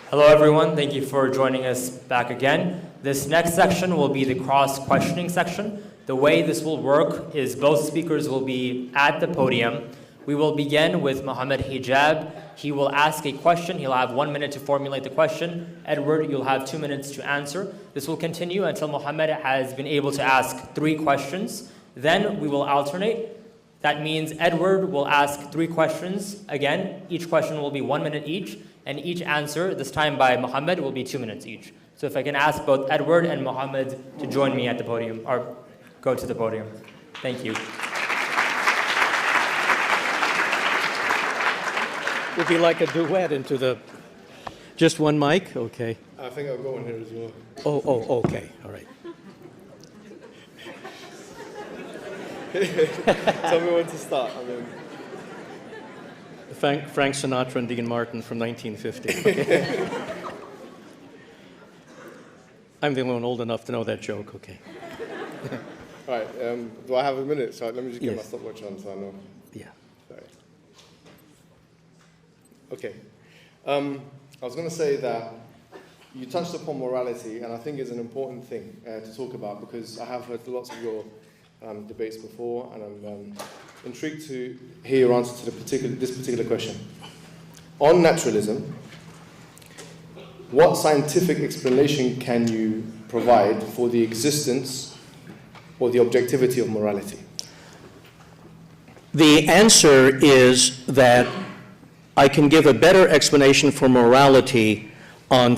Hello everyone, thank you for joining us back again. This next section will be the cross-questioning section. The way this will work is both speakers will be at the podium. We will begin with Muhammad HIJAB. He will ask a question. He'll have 1 minute to formulate the question. Edward, you'll have 2 minutes to answer. This will continue until Muhammad has been able to ask 3 questions. Then we will alternate. That means Edward will ask 3 questions. Again, each question will be 1 minute each, and each answer, this time by Muhammad, will be 2 minutes each. So if I can ask both Edward and Muhammad to join me at the podium, or go to the podium. Thank you. It would be like a duet into the... Just one mic? Okay. I think I'll go in here as well. Oh, okay. All right. Tell me when to start. Frank Sinatra and Dean Martin from 1950. Okay. I'm the only one old enough to know that joke. Okay. All right. Do I have a minute? So let me just get my stopwatch on so I know. Yeah. Sorry. Okay. I was going to say that you touched upon morality, and I think it's an important thing to talk about because I have heard lots of your debates before, and I'm intrigued to hear your answer to this particular question. On naturalism, what scientific explanation can you provide for the existence or the objectivity of morality? The answer is that I can give a better explanation for morality on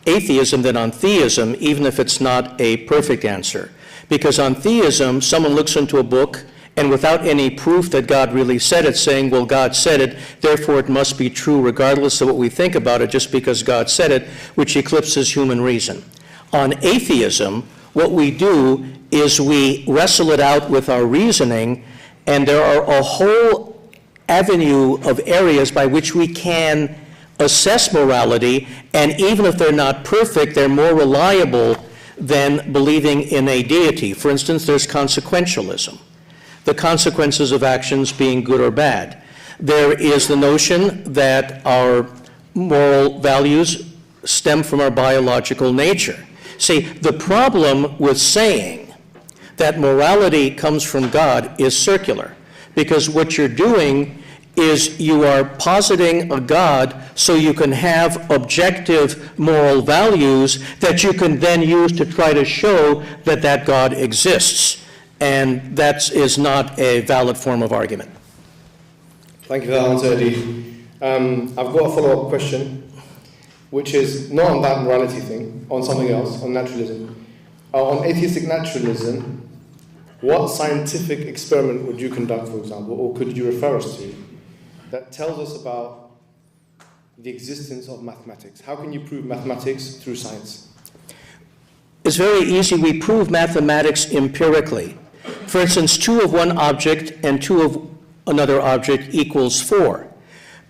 atheism than on theism, even if it's not a perfect answer. Because on theism, someone looks into a book and without any proof that God really said it, saying, well, God said it, therefore it must be true regardless of what we think about it, just because God said it, which eclipses human reason. On atheism, what we do is we wrestle it out with our reasoning, and there are a whole avenue of areas by which we can assess morality, and even if they're not perfect, they're more reliable than believing in a deity. For instance, there's consequentialism, the consequences of actions being good or bad. There is the notion that our moral values stem from our biological nature. See, the problem with saying that morality comes from God is circular, because what you're doing is you are positing a God so you can have objective moral values that you can then use to try to show that that God exists. And that is not a valid form of argument. Thank you for that answer, Eddie. I've got a follow-up question, which is not on that morality thing, on something else, on naturalism. On atheistic naturalism, what scientific experiment would you conduct, for example, or could you refer us to, that tells us about the existence of mathematics? How can you prove mathematics through science? It's very easy. We prove mathematics empirically. For instance, 2 of one object and 2 of another object equals 4.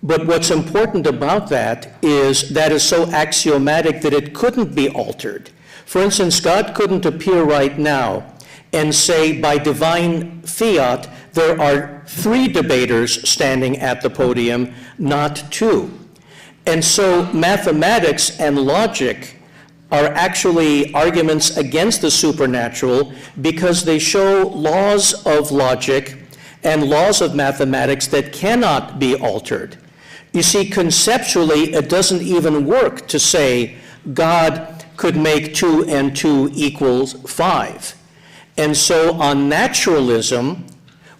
But what's important about that is so axiomatic that it couldn't be altered. For instance, God couldn't appear right now and say by divine fiat there are 3 debaters standing at the podium, not 2. And so mathematics and logic are actually arguments against the supernatural because they show laws of logic and laws of mathematics that cannot be altered. You see, conceptually, it doesn't even work to say God could make 2 and 2 equals 5. And so on naturalism,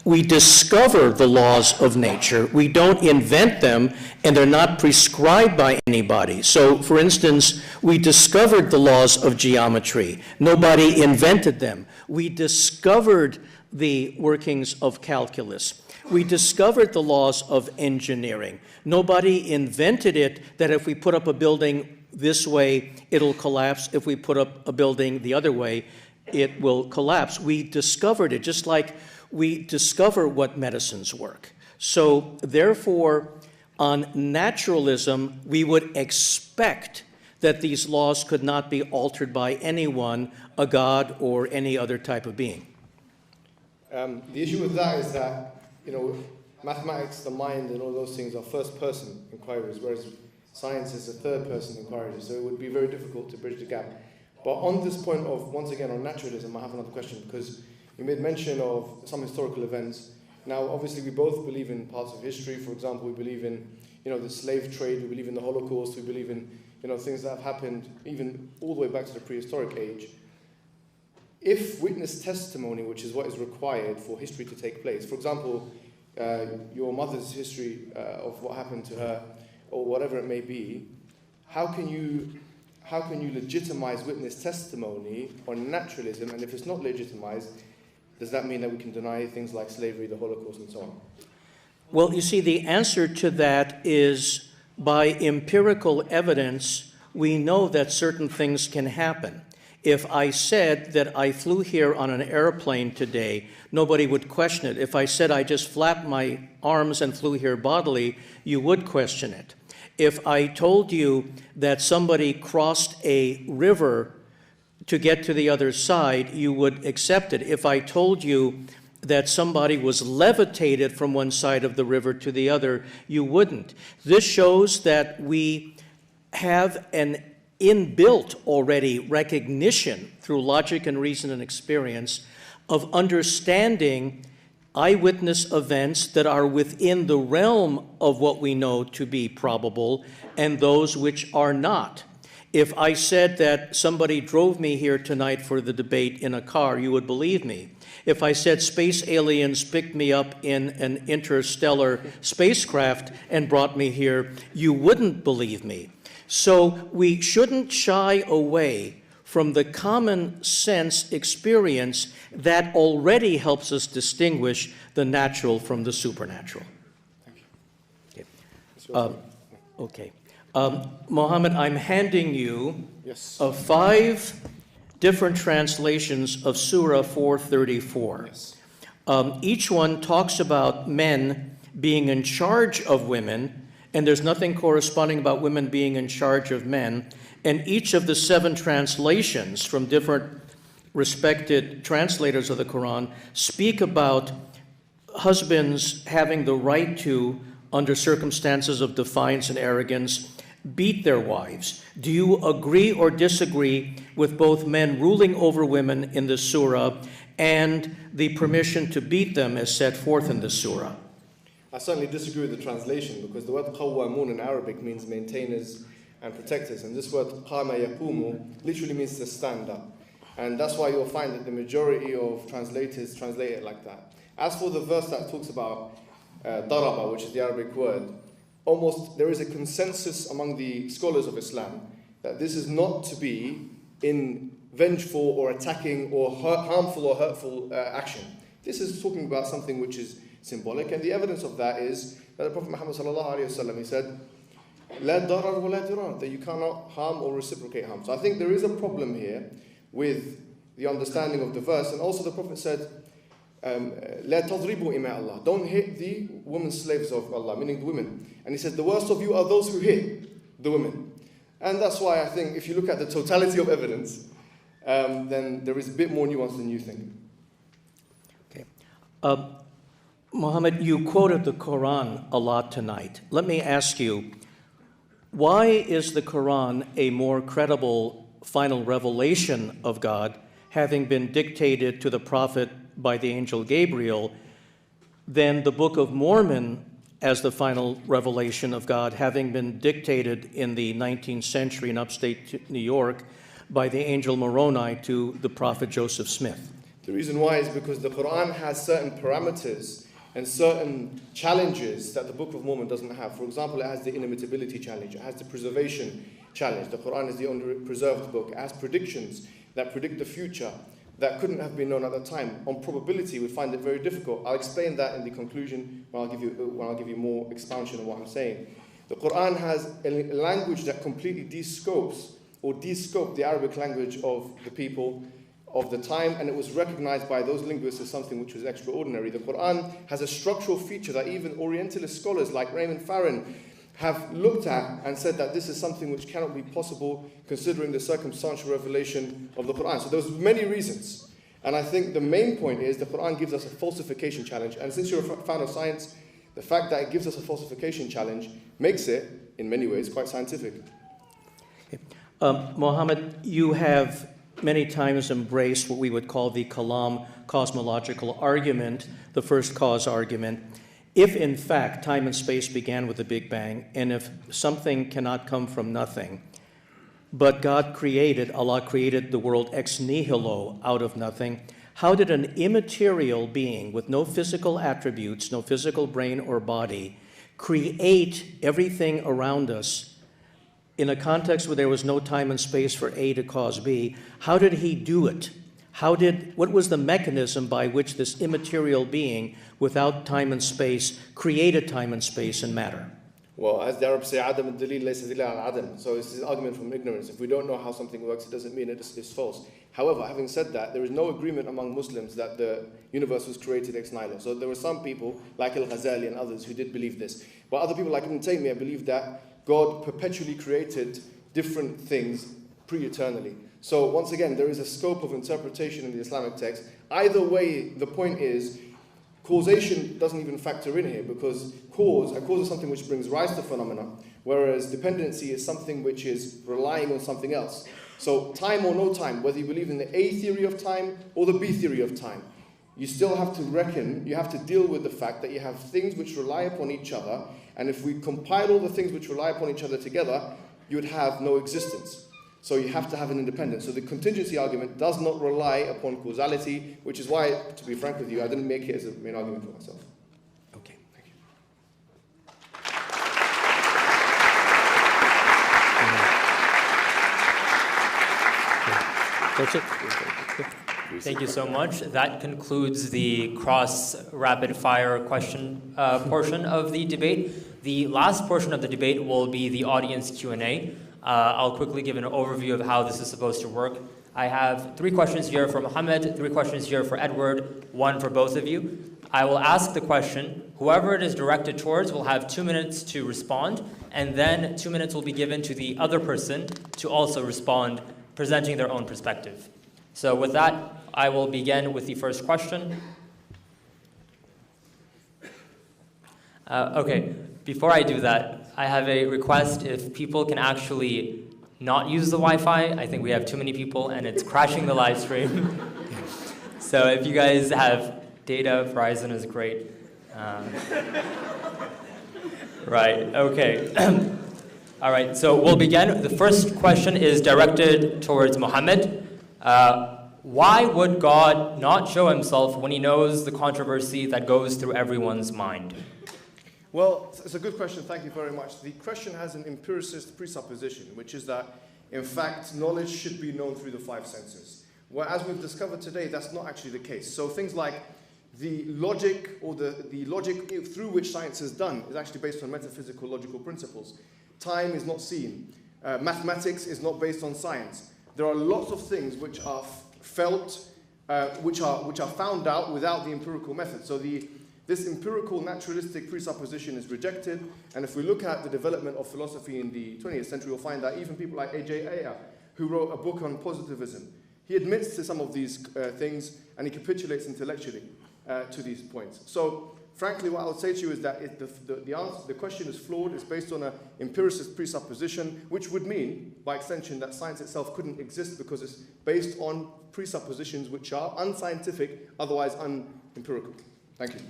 we discover the laws of nature. We don't invent them, and they're not prescribed by anybody. So, for instance, we discovered the laws of geometry. Nobody invented them. We discovered the workings of calculus. We discovered the laws of engineering. Nobody invented it that if we put up a building this way, it'll collapse. If we put up a building the other way, it will collapse. We discovered it, just like we discover what medicines work. So therefore, on naturalism, we would expect that these laws could not be altered by anyone, a god or any other type of being. The issue with that is that, mathematics, the mind, and all those things are first-person inquiries, whereas Science is a third person inquiry, so it would be very difficult to bridge the gap. But on this point of, once again, on naturalism, I have another question, because you made mention of some historical events. Now, obviously, we both believe in parts of history. For example, we believe in, the slave trade, we believe in the Holocaust, we believe in, things that have happened even all the way back to the prehistoric age. If witness testimony, which is what is required for history to take place, for example, your mother's history of what happened to her, or whatever it may be, how can you legitimize witness testimony on naturalism? And if it's not legitimized, does that mean that we can deny things like slavery, the Holocaust, and so on? Well, you see, the answer to that is by empirical evidence, we know that certain things can happen. If I said that I flew here on an airplane today, nobody would question it. If I said I just flapped my arms and flew here bodily, you would question it. If I told you that somebody crossed a river to get to the other side, you would accept it. If I told you that somebody was levitated from one side of the river to the other, you wouldn't. This shows that we have an inbuilt already recognition through logic and reason and experience of understanding eyewitness events that are within the realm of what we know to be probable and those which are not. If I said that somebody drove me here tonight for the debate in a car, you would believe me. If I said space aliens picked me up in an interstellar spacecraft and brought me here, you wouldn't believe me. So we shouldn't shy away from the common sense experience that already helps us distinguish the natural from the supernatural. Okay. Mohammed, I'm handing you 5 different translations of Surah 434. Yes. Each one talks about men being in charge of women, and there's nothing corresponding about women being in charge of men. And each of the 7 translations from different respected translators of the Quran speak about husbands having the right to, under circumstances of defiance and arrogance, beat their wives. Do you agree or disagree with both men ruling over women in the surah and the permission to beat them as set forth in the surah? I certainly disagree with the translation, because the word qawwamun in Arabic means maintainers and protectors, and this word qama yaqumu literally means to stand up. And that's why you'll find that the majority of translators translate it like that. As for the verse that talks about daraba, which is the Arabic word, almost there is a consensus among the scholars of Islam that this is not to be in vengeful or attacking or harmful or hurtful action. This is talking about something which is symbolic, and the evidence of that is that the Prophet Muhammad ﷺ, he said, "La darar wa la dirar," that you cannot harm or reciprocate harm. So I think there is a problem here with the understanding of the verse, and also the Prophet said, "La tadribu ima Allah," don't hit the women slaves of Allah, meaning the women. And he said, the worst of you are those who hit the women. And that's why I think if you look at the totality of evidence, then there is a bit more nuance than you think. Okay. Mohammed, you quoted the Quran a lot tonight. Let me ask you, why is the Quran a more credible final revelation of God, having been dictated to the prophet by the angel Gabriel, than the Book of Mormon as the final revelation of God, having been dictated in the 19th century in upstate New York by the angel Moroni to the prophet Joseph Smith? The reason why is because the Quran has certain parameters and certain challenges that the Book of Mormon doesn't have. For example, it has the inimitability challenge, it has the preservation challenge. The Quran is the only preserved book. It has predictions that predict the future that couldn't have been known at the time. On probability, we find it very difficult. I'll explain that in the conclusion when I'll give you more expansion on what I'm saying. The Quran has a language that completely descopes the Arabic language of the people of the time, and it was recognized by those linguists as something which was extraordinary. The Quran has a structural feature that even Orientalist scholars like Raymond Farron have looked at and said that this is something which cannot be possible considering the circumstantial revelation of the Quran. So there's many reasons. And I think the main point is the Quran gives us a falsification challenge. And since you're a fan of science, the fact that it gives us a falsification challenge makes it in many ways, quite scientific. Mohammed, you have many times embraced what we would call the Kalam cosmological argument, the first cause argument. If, in fact, time and space began with the Big Bang, and if something cannot come from nothing, but God created, Allah created the world ex nihilo, out of nothing, how did an immaterial being with no physical attributes, no physical brain or body, create everything around us in a context where there was no time and space for A to cause B? How did he do it? What was the mechanism by which this immaterial being, without time and space, created time and space and matter? Well, as the Arabs say, "Adam al-dalil laysa dalil al-adam." So it's an argument from ignorance. If we don't know how something works, it doesn't mean it's false. However, having said that, there is no agreement among Muslims that the universe was created ex nihilo. So there were some people, like Al-Ghazali and others, who did believe this. But other people, like Ibn Taymiyyah, believe that God perpetually created different things pre-eternally. So once again, there is a scope of interpretation in the Islamic text. Either way, the point is, causation doesn't even factor in here, because a cause is something which brings rise to phenomena, whereas dependency is something which is relying on something else. So time or no time, whether you believe in the A theory of time or the B theory of time, you still have to reckon, you have to deal with the fact that you have things which rely upon each other, and if we compile all the things which rely upon each other together, you would have no existence. So you have to have an independence. So the contingency argument does not rely upon causality, which is why, to be frank with you, I didn't make it as a main argument for myself. Okay, thank you. That's it. Thank you so much. That concludes the cross rapid fire question portion of the debate. The last portion of the debate will be the audience Q&A. I'll quickly give an overview of how this is supposed to work. I have 3 questions here for Mohammed, 3 questions here for Edward, 1 for both of you. I will ask the question. Whoever it is directed towards will have 2 minutes to respond, and then 2 minutes will be given to the other person to also respond, presenting their own perspective. So with that, I will begin with the first question. Okay, before I do that, I have a request. If people can actually not use the Wi-Fi, I think we have too many people and it's crashing the live stream. So if you guys have data, Verizon is great. Right, okay. All right, so we'll begin. The first question is directed towards Mohammed. Why would God not show himself when he knows the controversy that goes through everyone's mind? Well, it's a good question. Thank you very much. The question has an empiricist presupposition, which is that, in fact, knowledge should be known through the 5 senses. Whereas we've discovered today, that's not actually the case. So things like the logic or the logic through which science is done is actually based on metaphysical logical principles. Time is not seen. Mathematics is not based on science. There are lots of things which are felt, which are found out without the empirical method. So this empirical naturalistic presupposition is rejected, and if we look at the development of philosophy in the 20th century, we'll find that even people like A.J. Ayer, who wrote a book on positivism, he admits to some of these things, and he capitulates intellectually to these points. So, frankly, what I would say to you is that the question is flawed. It's based on an empiricist presupposition, which would mean, by extension, that science itself couldn't exist because it's based on presuppositions which are unscientific, otherwise unempirical. Thank you.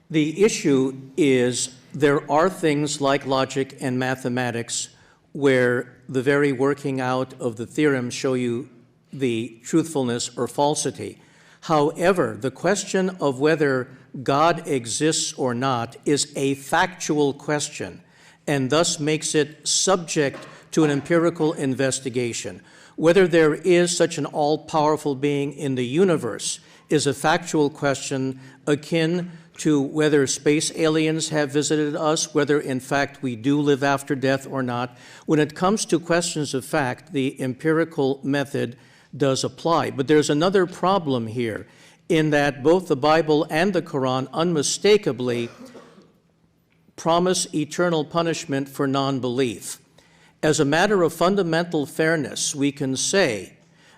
The issue is there are things like logic and mathematics where the very working out of the theorems show you the truthfulness or falsity. However, the question of whether God exists or not is a factual question, and thus makes it subject to an empirical investigation. Whether there is such an all-powerful being in the universe is a factual question akin to whether space aliens have visited us, whether in fact we do live after death or not. When it comes to questions of fact, the empirical method does apply. But there's another problem here, in that both the Bible and the Quran unmistakably promise eternal punishment for non-belief. As a matter of fundamental fairness, we can say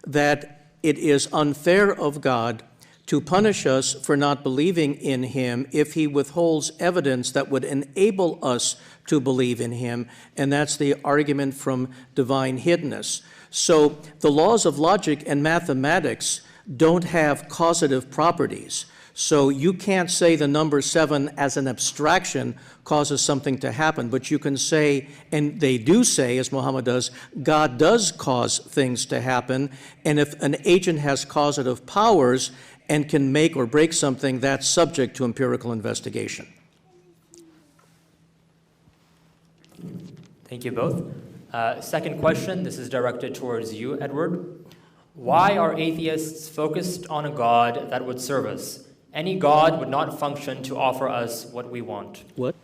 that it is unfair of God to punish us for not believing in him if he withholds evidence that would enable us to believe in him, and that's the argument from divine hiddenness. So the laws of logic and mathematics don't have causative properties. So you can't say the number 7 as an abstraction causes something to happen, but you can say, and they do say, as Muhammad does, God does cause things to happen, and if an agent has causative powers and can make or break something, that's subject to empirical investigation. Thank you both. Second question, this is directed towards you, Edward. Why are atheists focused on a God that would serve us? Any God would not function to offer us what we want. What?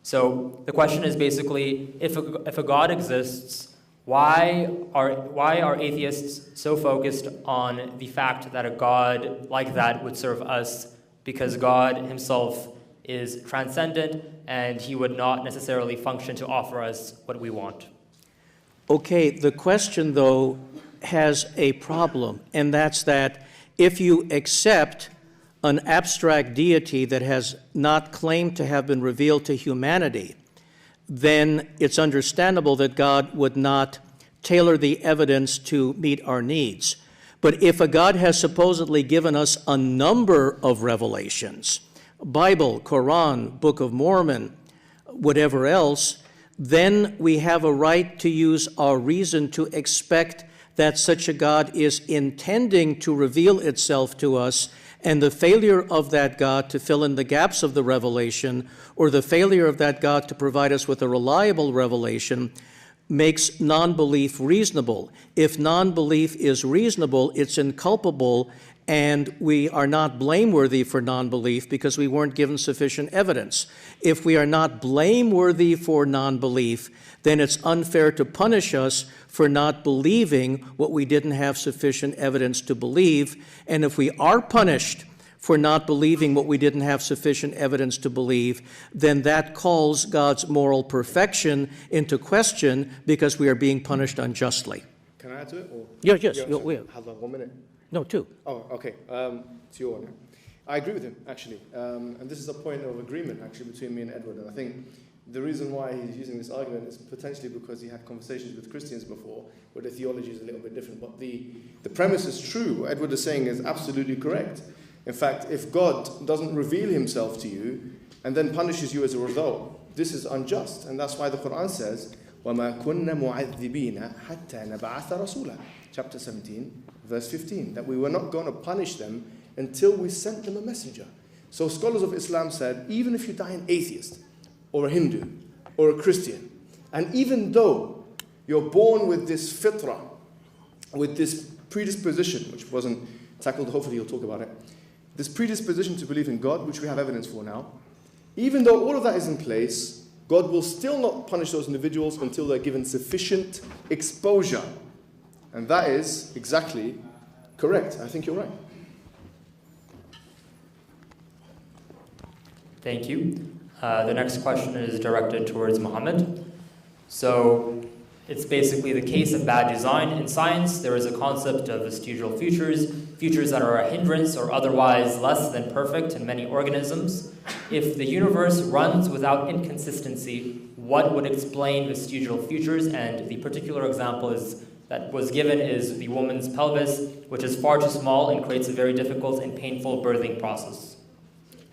So the question is basically, if a God exists, why are atheists so focused on the fact that a God like that would serve us? Because God himself is transcendent and he would not necessarily function to offer us what we want. Okay, the question, though, has a problem, and that's that if you accept an abstract deity that has not claimed to have been revealed to humanity, then it's understandable that God would not tailor the evidence to meet our needs. But if a God has supposedly given us a number of revelations, Bible, Quran, Book of Mormon, whatever else, then we have a right to use our reason to expect that such a God is intending to reveal itself to us, and the failure of that God to fill in the gaps of the revelation, or the failure of that God to provide us with a reliable revelation, makes non-belief reasonable. If non-belief is reasonable, it's inculpable, and we are not blameworthy for non-belief because we weren't given sufficient evidence. If we are not blameworthy for non-belief, then it's unfair to punish us for not believing what we didn't have sufficient evidence to believe. And if we are punished for not believing what we didn't have sufficient evidence to believe, then that calls God's moral perfection into question because we are being punished unjustly. Can I add to it? Or? Yes. Have like 1 minute. No, 2. Oh, okay. It's your one. I agree with him, actually. And this is a point of agreement, actually, between me and Edward. And I think the reason why he's using this argument is potentially because he had conversations with Christians before, where the theology is a little bit different. But the premise is true. What Edward is saying is absolutely correct. In fact, if God doesn't reveal himself to you and then punishes you as a result, this is unjust. And that's why the Quran says, وَمَا كُنَّ مُعَذِّبِينَ حَتَّى نَبْعَثَ رَسُولًا, chapter 17, verse 15, that we were not going to punish them until we sent them a messenger. So scholars of Islam said, even if you die an atheist, or a Hindu, or a Christian, and even though you're born with this fitrah, with this predisposition, which wasn't tackled, hopefully you'll talk about it, this predisposition to believe in God, which we have evidence for now, even though all of that is in place, God will still not punish those individuals until they're given sufficient exposure. And that is exactly correct. I think you're right. Thank you. The next question is directed towards Muhammad. So it's basically the case of bad design. In science, there is a concept of vestigial futures, futures that are a hindrance or otherwise less than perfect in many organisms. If the universe runs without inconsistency, what would explain vestigial futures? And the particular example that was given is the woman's pelvis, which is far too small and creates a very difficult and painful birthing process.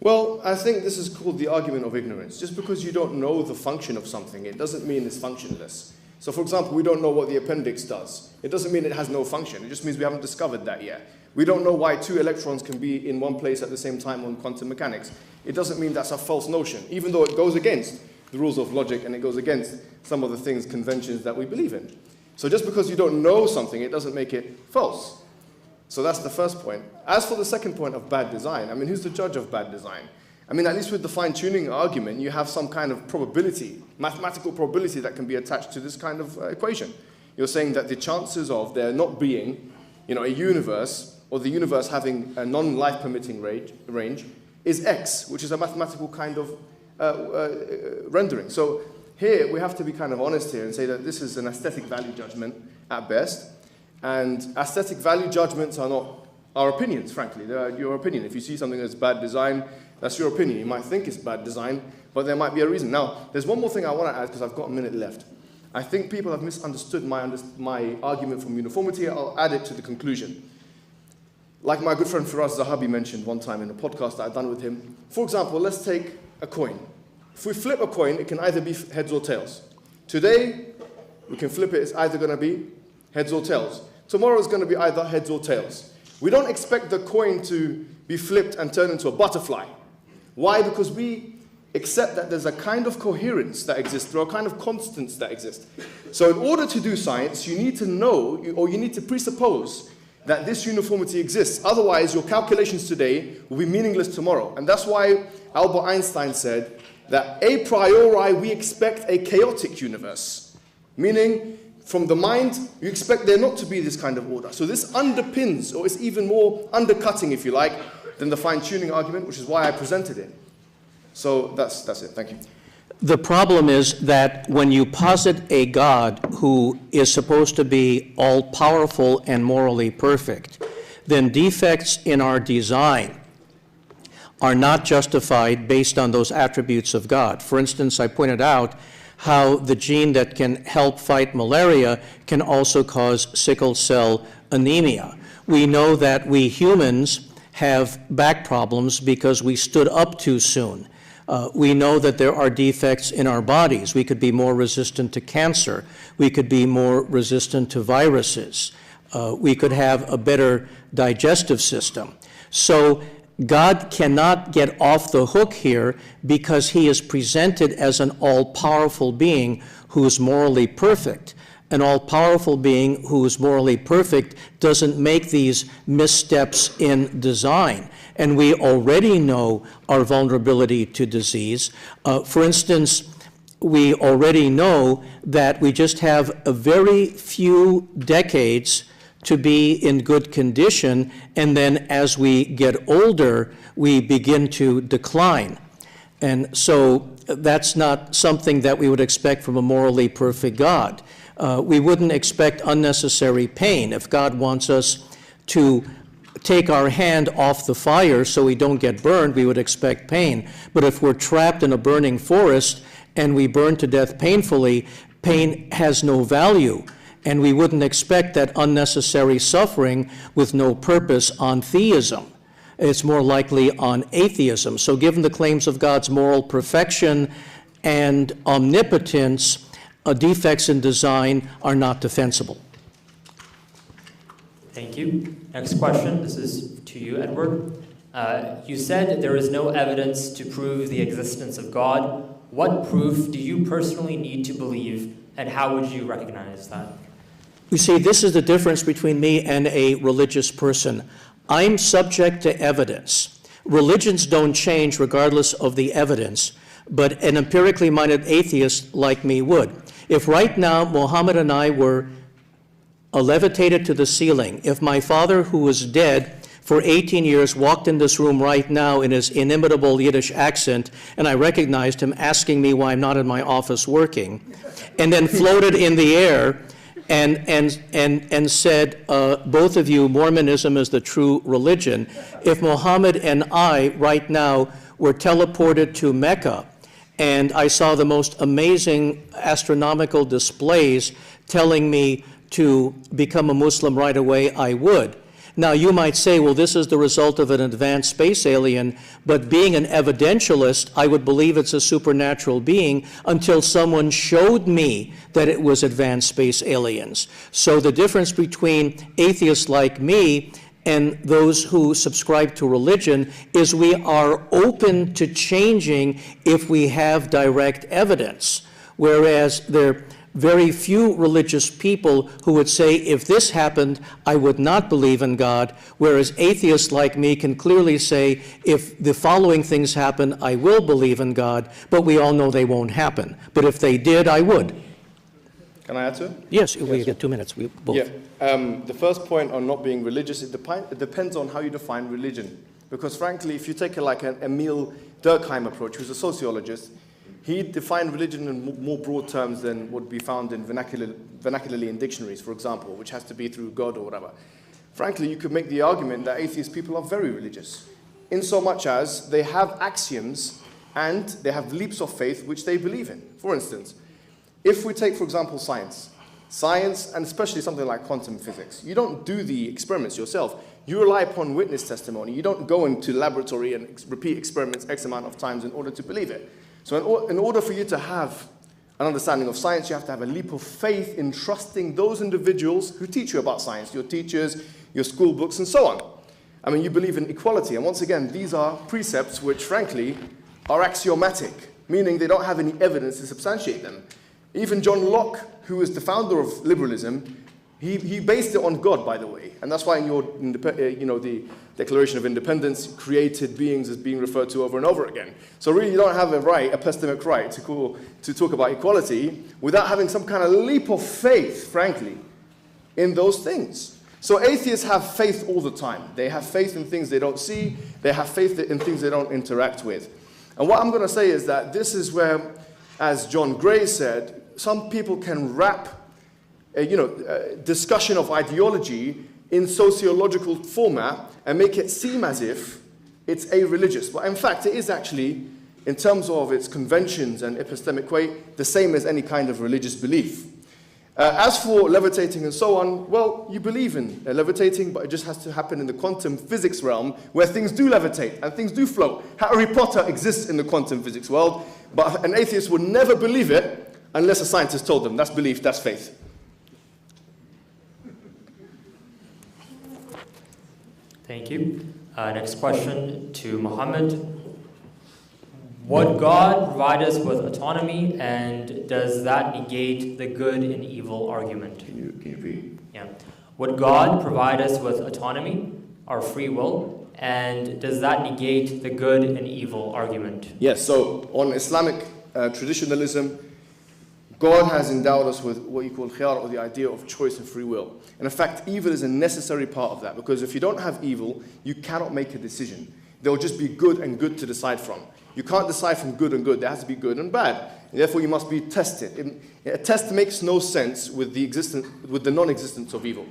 Well, I think this is called the argument of ignorance. Just because you don't know the function of something, it doesn't mean it's functionless. So, for example, we don't know what the appendix does. It doesn't mean it has no function. It just means we haven't discovered that yet. We don't know why 2 electrons can be in one place at the same time on quantum mechanics. It doesn't mean that's a false notion, even though it goes against the rules of logic and it goes against some of the things, conventions that we believe in. So just because you don't know something, it doesn't make it false. So that's the first point. As for the second point of bad design, I mean, who's the judge of bad design? I mean, at least with the fine-tuning argument, you have some kind of probability, mathematical probability that can be attached to this kind of equation. You're saying that the chances of there not being, a universe, or the universe having a non-life permitting range is X, which is a mathematical kind of rendering. So here, we have to be kind of honest here and say that this is an aesthetic value judgment at best. And aesthetic value judgments are are opinions, frankly. They're your opinion. If you see something that's bad design, that's your opinion. You might think it's bad design, but there might be a reason. Now, there's one more thing I want to add, because I've got a minute left. I think people have misunderstood my argument from uniformity. I'll add it to the conclusion. Like my good friend Firas Zahabi mentioned one time in a podcast that I'd done with him. For example, let's take a coin. If we flip a coin, it can either be heads or tails. Today, we can flip it, it's either going to be heads or tails. Tomorrow, it's going to be either heads or tails. We don't expect the coin to be flipped and turn into a butterfly. Why? Because we accept that there's a kind of coherence that exists, there are kind of constants that exist. So in order to do science, you need to know, or you need to presuppose that this uniformity exists. Otherwise, your calculations today will be meaningless tomorrow. And that's why Albert Einstein said that a priori we expect a chaotic universe. Meaning, from the mind, you expect there not to be this kind of order. So this underpins, or is even more undercutting, if you like, than the fine-tuning argument, which is why I presented it. So that's it. Thank you. The problem is that when you posit a God who is supposed to be all-powerful and morally perfect, then defects in our design are not justified based on those attributes of God. For instance, I pointed out how the gene that can help fight malaria can also cause sickle cell anemia. We know that we humans have back problems because we stood up too soon. We know that there are defects in our bodies. We could be more resistant to cancer. We could be more resistant to viruses. We could have a better digestive system. So God cannot get off the hook here because he is presented as an all-powerful being who is morally perfect. An all-powerful being who is morally perfect doesn't make these missteps in design. And we already know our vulnerability to disease. For instance, we already know that we just have a very few decades to be in good condition, and then as we get older, we begin to decline. And so that's not something that we would expect from a morally perfect God. We wouldn't expect unnecessary pain. If God wants us to take our hand off the fire so we don't get burned, we would expect pain. But if we're trapped in a burning forest and we burn to death painfully, pain has no value. And we wouldn't expect that unnecessary suffering with no purpose on theism. It's more likely on atheism. So given the claims of God's moral perfection and omnipotence, defects in design are not defensible. Thank you. Next question. This is to you, Edward. You said there is no evidence to prove the existence of God. What proof do you personally need to believe, and how would you recognize that? You see, this is the difference between me and a religious person. I'm subject to evidence. Religions don't change regardless of the evidence, but an empirically minded atheist like me would. If right now Muhammad and I were levitated to the ceiling, if my father, who was dead for 18 years, walked in this room right now in his inimitable Yiddish accent, and I recognized him asking me why I'm not in my office working, and then floated in the air and said, both of you, Mormonism is the true religion. If Muhammad and I right now were teleported to Mecca, and I saw the most amazing astronomical displays telling me to become a Muslim right away, I would. Now, you might say, well, this is the result of an advanced space alien, but being an evidentialist, I would believe it's a supernatural being until someone showed me that it was advanced space aliens. So the difference between atheists like me and those who subscribe to religion is we are open to changing if we have direct evidence, whereas there are very few religious people who would say, if this happened, I would not believe in God, whereas atheists like me can clearly say, if the following things happen, I will believe in God, but we all know they won't happen. But if they did, I would. Can I add to it? Yes, we get 2 minutes. We both. Yeah. The first point on not being religious, it depends on how you define religion. Because frankly, if you take like an Emil Durkheim approach, who's a sociologist, he defined religion in more broad terms than would be found in vernacularly in dictionaries, for example, which has to be through God or whatever. frankly, you could make the argument that atheist people are very religious, in so much as they have axioms and they have leaps of faith which they believe in. For instance, if we take, for example, science, and especially something like quantum physics, you don't do the experiments yourself. You rely upon witness testimony. You don't go into the laboratory and repeat experiments X amount of times in order to believe it. So in order for you to have an understanding of science, you have to have a leap of faith in trusting those individuals who teach you about science, your teachers, your school books, and so on. I mean, you believe in equality. And once again, these are precepts which, frankly, are axiomatic, meaning they don't have any evidence to substantiate them. Even John Locke, who is the founder of liberalism, he based it on God, by the way. And that's why in the Declaration of Independence, created beings is being referred to over and over again. So really, you don't have a epistemic right to talk about equality without having some kind of leap of faith, frankly, in those things. So atheists have faith all the time. They have faith in things they don't see. They have faith in things they don't interact with. And what I'm going to say is that this is where, as John Gray said, some people can wrap discussion of ideology in sociological format and make it seem as if it's a-religious. But in fact, it is actually, in terms of its conventions and epistemic weight, the same as any kind of religious belief. As for levitating and so on, well, you believe in levitating, but it just has to happen in the quantum physics realm where things do levitate and things do float. Harry Potter exists in the quantum physics world, but an atheist would never believe it unless a scientist told them. That's belief, that's faith. Thank you. Next question to Muhammad. Would God provide us with autonomy, and does that negate the good and evil argument? Can you repeat? Yeah. Would God provide us with autonomy, our free will, and does that negate the good and evil argument? Yes, so on Islamic traditionalism, God has endowed us with what you call khiyar, or the idea of choice and free will. And in fact, evil is a necessary part of that, because if you don't have evil, you cannot make a decision. There will just be good and good to decide from. You can't decide from good and good. There has to be good and bad. And therefore, you must be tested. A test makes no sense with the non-existence of evil.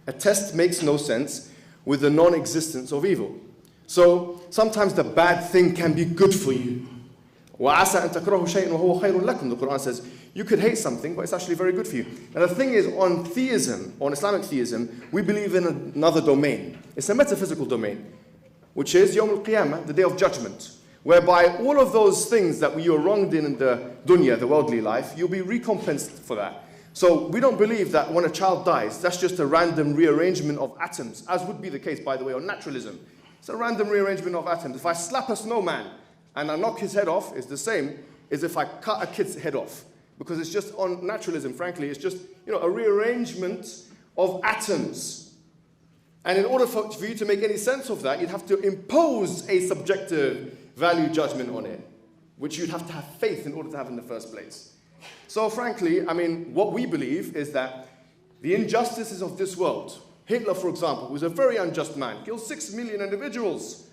A test makes no sense with the non-existence of evil. So sometimes the bad thing can be good for you. وَعَسَىٰ أَن تَكْرَهُ شَيْءٍ وَهُوَ خَيْرٌ لَكُمْ. The Quran says, you could hate something, but it's actually very good for you. Now the thing is, on theism, on Islamic theism, we believe in another domain. It's a metaphysical domain, which is Yawm al-Qiyamah, the day of judgment, whereby all of those things that you were wronged in the dunya, the worldly life, you'll be recompensed for that. So we don't believe that when a child dies, that's just a random rearrangement of atoms, as would be the case, by the way, on naturalism. It's a random rearrangement of atoms. If I slap a snowman and I knock his head off, it's the same as if I cut a kid's head off. Because it's just, on naturalism, frankly, it's just a rearrangement of atoms. And in order for you to make any sense of that, you'd have to impose a subjective value judgment on it, which you'd have to have faith in order to have in the first place. So frankly, I mean, what we believe is that the injustices of this world, Hitler, for example, was a very unjust man, killed 6 million individuals.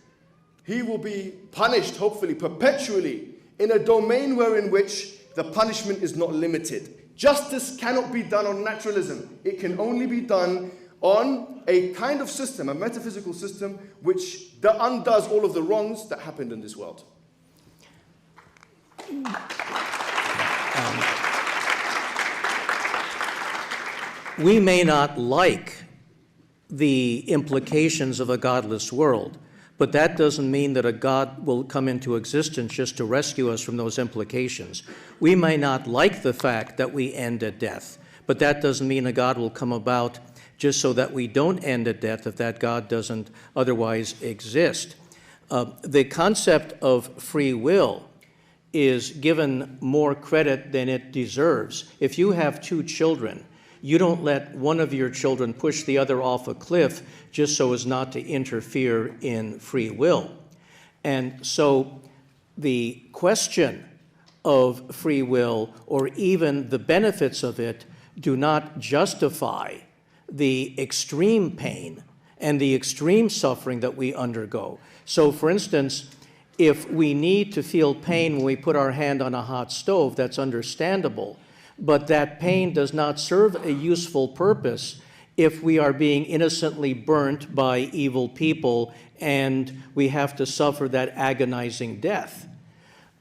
He will be punished, hopefully, perpetually, in a domain in which the punishment is not limited. Justice cannot be done on naturalism. It can only be done on a kind of system, a metaphysical system, which undoes all of the wrongs that happened in this world. We may not like the implications of a godless world, but that doesn't mean that a God will come into existence just to rescue us from those implications. We may not like the fact that we end at death, but that doesn't mean a God will come about just so that we don't end at death if that God doesn't otherwise exist. The concept of free will is given more credit than it deserves. If you have 2 children, you don't let one of your children push the other off a cliff just so as not to interfere in free will. And so the question of free will, or even the benefits of it, do not justify the extreme pain and the extreme suffering that we undergo. So for instance, if we need to feel pain when we put our hand on a hot stove, that's understandable. But that pain does not serve a useful purpose if we are being innocently burnt by evil people and we have to suffer that agonizing death.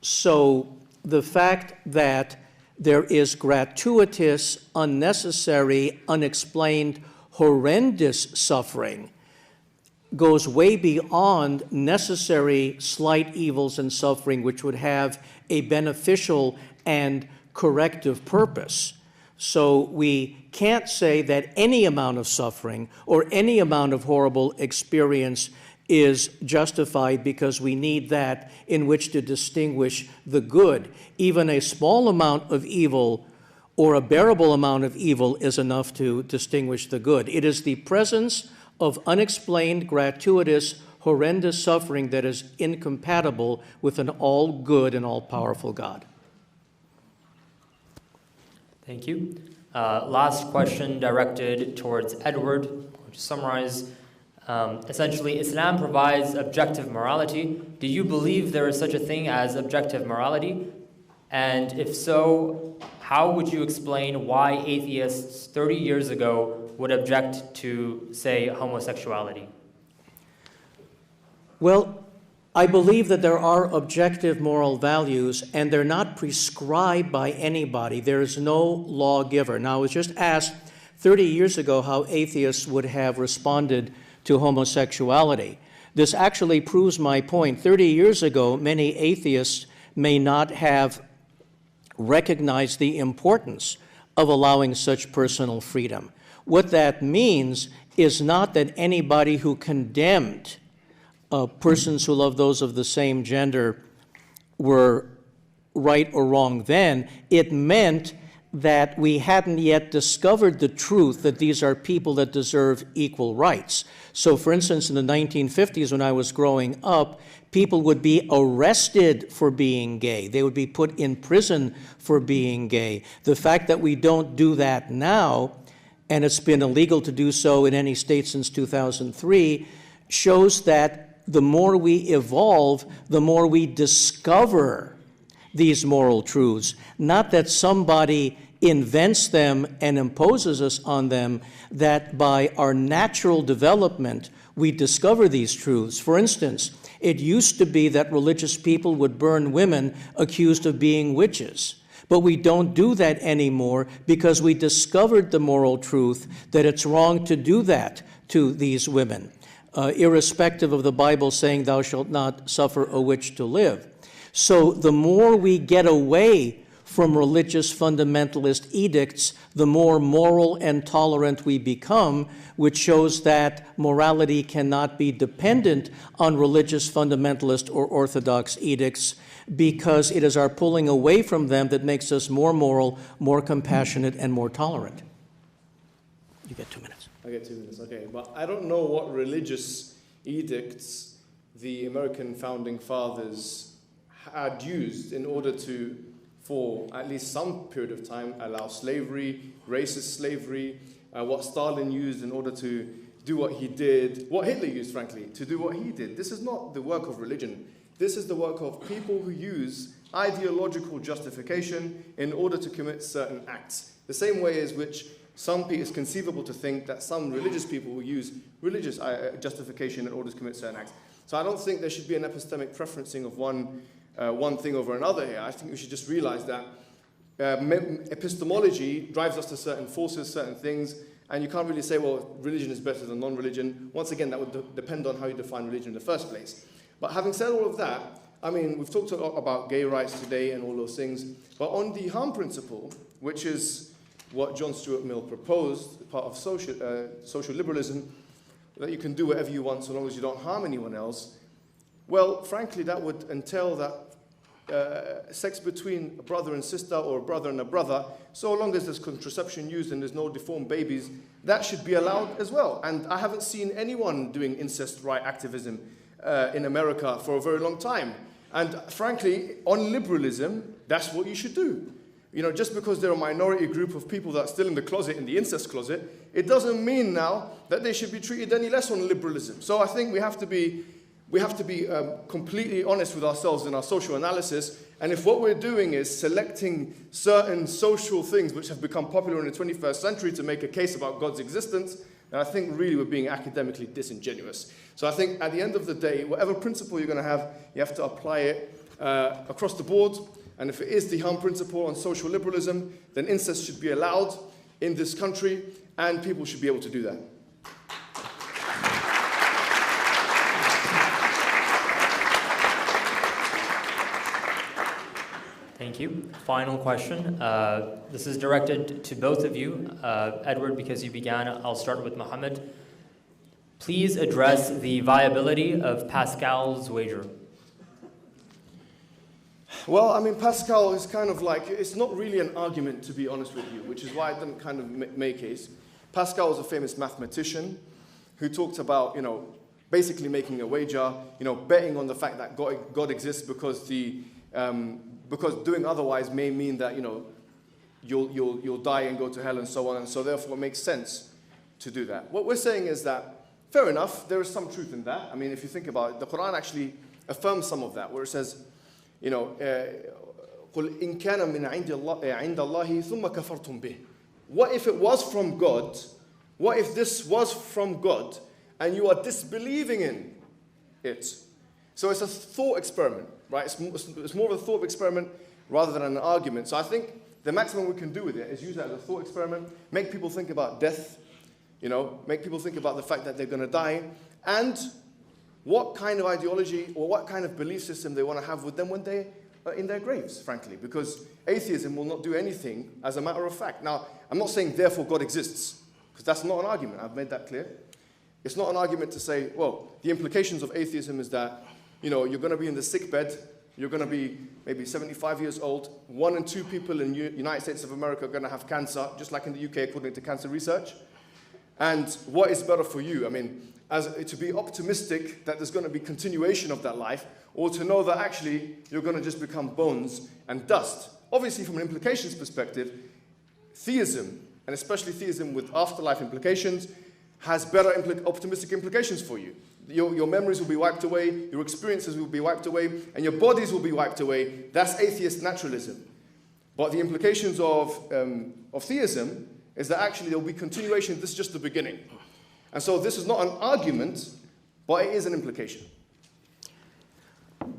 So the fact that there is gratuitous, unnecessary, unexplained, horrendous suffering goes way beyond necessary slight evils and suffering which would have a beneficial and corrective purpose. So we can't say that any amount of suffering or any amount of horrible experience is justified because we need that in which to distinguish the good. Even a small amount of evil or a bearable amount of evil is enough to distinguish the good. It is the presence of unexplained, gratuitous, horrendous suffering that is incompatible with an all-good and all-powerful God. Thank you. Last question directed towards Edward. To summarize, essentially, Islam provides objective morality. Do you believe there is such a thing as objective morality? And if so, how would you explain why atheists 30 years ago would object to, say, homosexuality? Well, I believe that there are objective moral values, and they're not prescribed by anybody. There is no lawgiver. Now, I was just asked 30 years ago how atheists would have responded to homosexuality. This actually proves my point. 30 years ago, many atheists may not have recognized the importance of allowing such personal freedom. What that means is not that anybody who condemned persons who love those of the same gender were right or wrong then. It meant that we hadn't yet discovered the truth that these are people that deserve equal rights. So, for instance, in the 1950s, when I was growing up, people would be arrested for being gay. They would be put in prison for being gay. The fact that we don't do that now, and it's been illegal to do so in any state since 2003, shows that the more we evolve, the more we discover these moral truths. Not that somebody invents them and imposes us on them, that by our natural development, we discover these truths. For instance, it used to be that religious people would burn women accused of being witches. But we don't do that anymore because we discovered the moral truth that it's wrong to do that to these women. Irrespective of the Bible saying, thou shalt not suffer a witch to live. So the more we get away from religious fundamentalist edicts, the more moral and tolerant we become, which shows that morality cannot be dependent on religious fundamentalist or orthodox edicts, because it is our pulling away from them that makes us more moral, more compassionate, and more tolerant. You get 2 minutes. I get 2 minutes, okay. But I don't know what religious edicts the American founding fathers had used in order to, for at least some period of time, allow slavery, racist slavery, what Stalin used in order to do what he did, what Hitler used, frankly, to do what he did. This is not the work of religion. This is the work of people who use ideological justification in order to commit certain acts. The same way as which it's conceivable to think that some religious people will use religious justification in order to commit certain acts. So I don't think there should be an epistemic preferencing of one thing over another here. I think we should just realize that epistemology drives us to certain forces, certain things, and you can't really say, well, religion is better than non-religion. Once again, that would depend on how you define religion in the first place. But having said all of that, I mean, we've talked a lot about gay rights today and all those things, but on the harm principle, which is what John Stuart Mill proposed, part of social liberalism, that you can do whatever you want so long as you don't harm anyone else, well, frankly, that would entail that sex between a brother and sister or a brother and a brother, so long as there's contraception used and there's no deformed babies, that should be allowed as well. And I haven't seen anyone doing incest right activism in America for a very long time. And frankly, on liberalism, that's what you should do. You know, just because they're a minority group of people that are still in the closet, in the incest closet, it doesn't mean now that they should be treated any less on liberalism. So I think we have to be completely honest with ourselves in our social analysis. And if what we're doing is selecting certain social things which have become popular in the 21st century to make a case about God's existence, And I think really we're being academically disingenuous. So I think at the end of the day, whatever principle you're going to have, you have to apply it across the board. And if it is the Hum principle on social liberalism, then incest should be allowed in this country, and people should be able to do that. Thank you. Final question. This is directed to both of you. Edward, because you began, I'll start with Mohammed. Please address the viability of Pascal's wager. Well, I mean, Pascal is kind of like, it's not really an argument, to be honest with you, which is why I didn't kind of make case. Pascal was a famous mathematician who talked about, basically making a wager, betting on the fact that God exists because because doing otherwise may mean that, you'll die and go to hell and so on, and so therefore it makes sense to do that. What we're saying is that, fair enough, there is some truth in that. I mean, if you think about it, the Quran actually affirms some of that, where it says, قُلْ إِنْ كَانَ مِنْ عِنْدَ اللَّهِ ثُمَّ كَفَرْتُمْ بِهِ. What if it was from God? What if this was from God and you are disbelieving in it? So it's a thought experiment, right? It's more of a thought experiment rather than an argument. So I think the maximum we can do with it is use it as a thought experiment, make people think about death, make people think about the fact that they're going to die, and what kind of ideology or what kind of belief system they want to have with them when they are in their graves, frankly, because atheism will not do anything as a matter of fact. Now, I'm not saying therefore God exists, because that's not an argument. I've made that clear. It's not an argument to say, well, the implications of atheism is that, you're going to be in the sick bed, you're going to be maybe 75 years old, 1 in 2 people in the United States of America are going to have cancer, just like in the UK according to cancer research. And what is better for you? I mean, to be optimistic that there's going to be continuation of that life, or to know that actually you're going to just become bones and dust. Obviously, from an implications perspective, theism, and especially theism with afterlife implications, has better optimistic implications for you. Your memories will be wiped away, your experiences will be wiped away, and your bodies will be wiped away. That's atheist naturalism. But the implications of theism is that actually there will be continuation. This is just the beginning. And so this is not an argument, but it is an implication.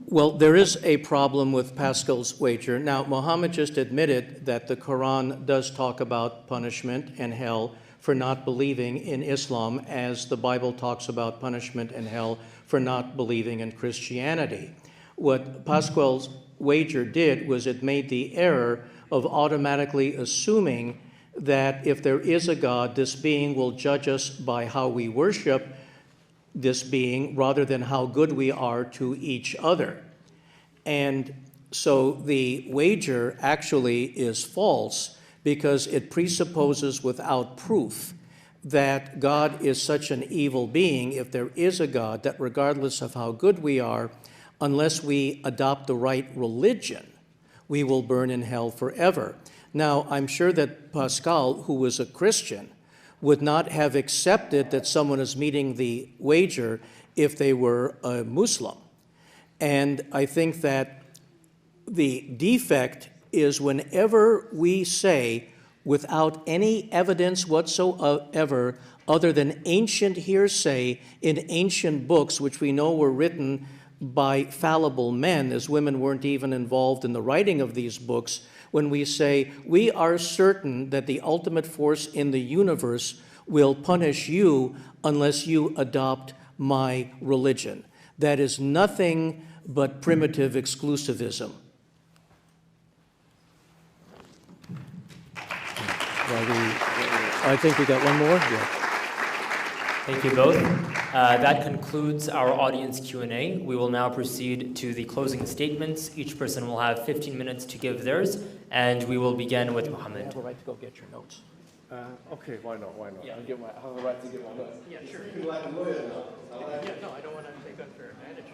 Well, there is a problem with Pascal's wager. Now, Muhammad just admitted that the Quran does talk about punishment and hell for not believing in Islam, as the Bible talks about punishment and hell for not believing in Christianity. What Pascal's wager did was it made the error of automatically assuming that if there is a God, this being will judge us by how we worship this being rather than how good we are to each other. And so the wager actually is false because it presupposes without proof that God is such an evil being, if there is a God, that regardless of how good we are, unless we adopt the right religion, we will burn in hell forever. Now, I'm sure that Pascal, who was a Christian, would not have accepted that someone is meeting the wager if they were a Muslim. And I think that the defect is whenever we say, without any evidence whatsoever other than ancient hearsay in ancient books, which we know were written by fallible men, as women weren't even involved in the writing of these books, when we say, we are certain that the ultimate force in the universe will punish you unless you adopt my religion. That is nothing but primitive exclusivism. I think we got one more. Yeah. Thank you both. That concludes our audience Q&A. We will now proceed to the closing statements. Each person will have 15 minutes to give theirs, and we will begin with Mohammed. You have a right to go get your notes. Okay, why not? Yeah. I have a right to get my notes. Yeah, sure. You're like a lawyer now. Yeah, no, I don't want to take unfair advantage.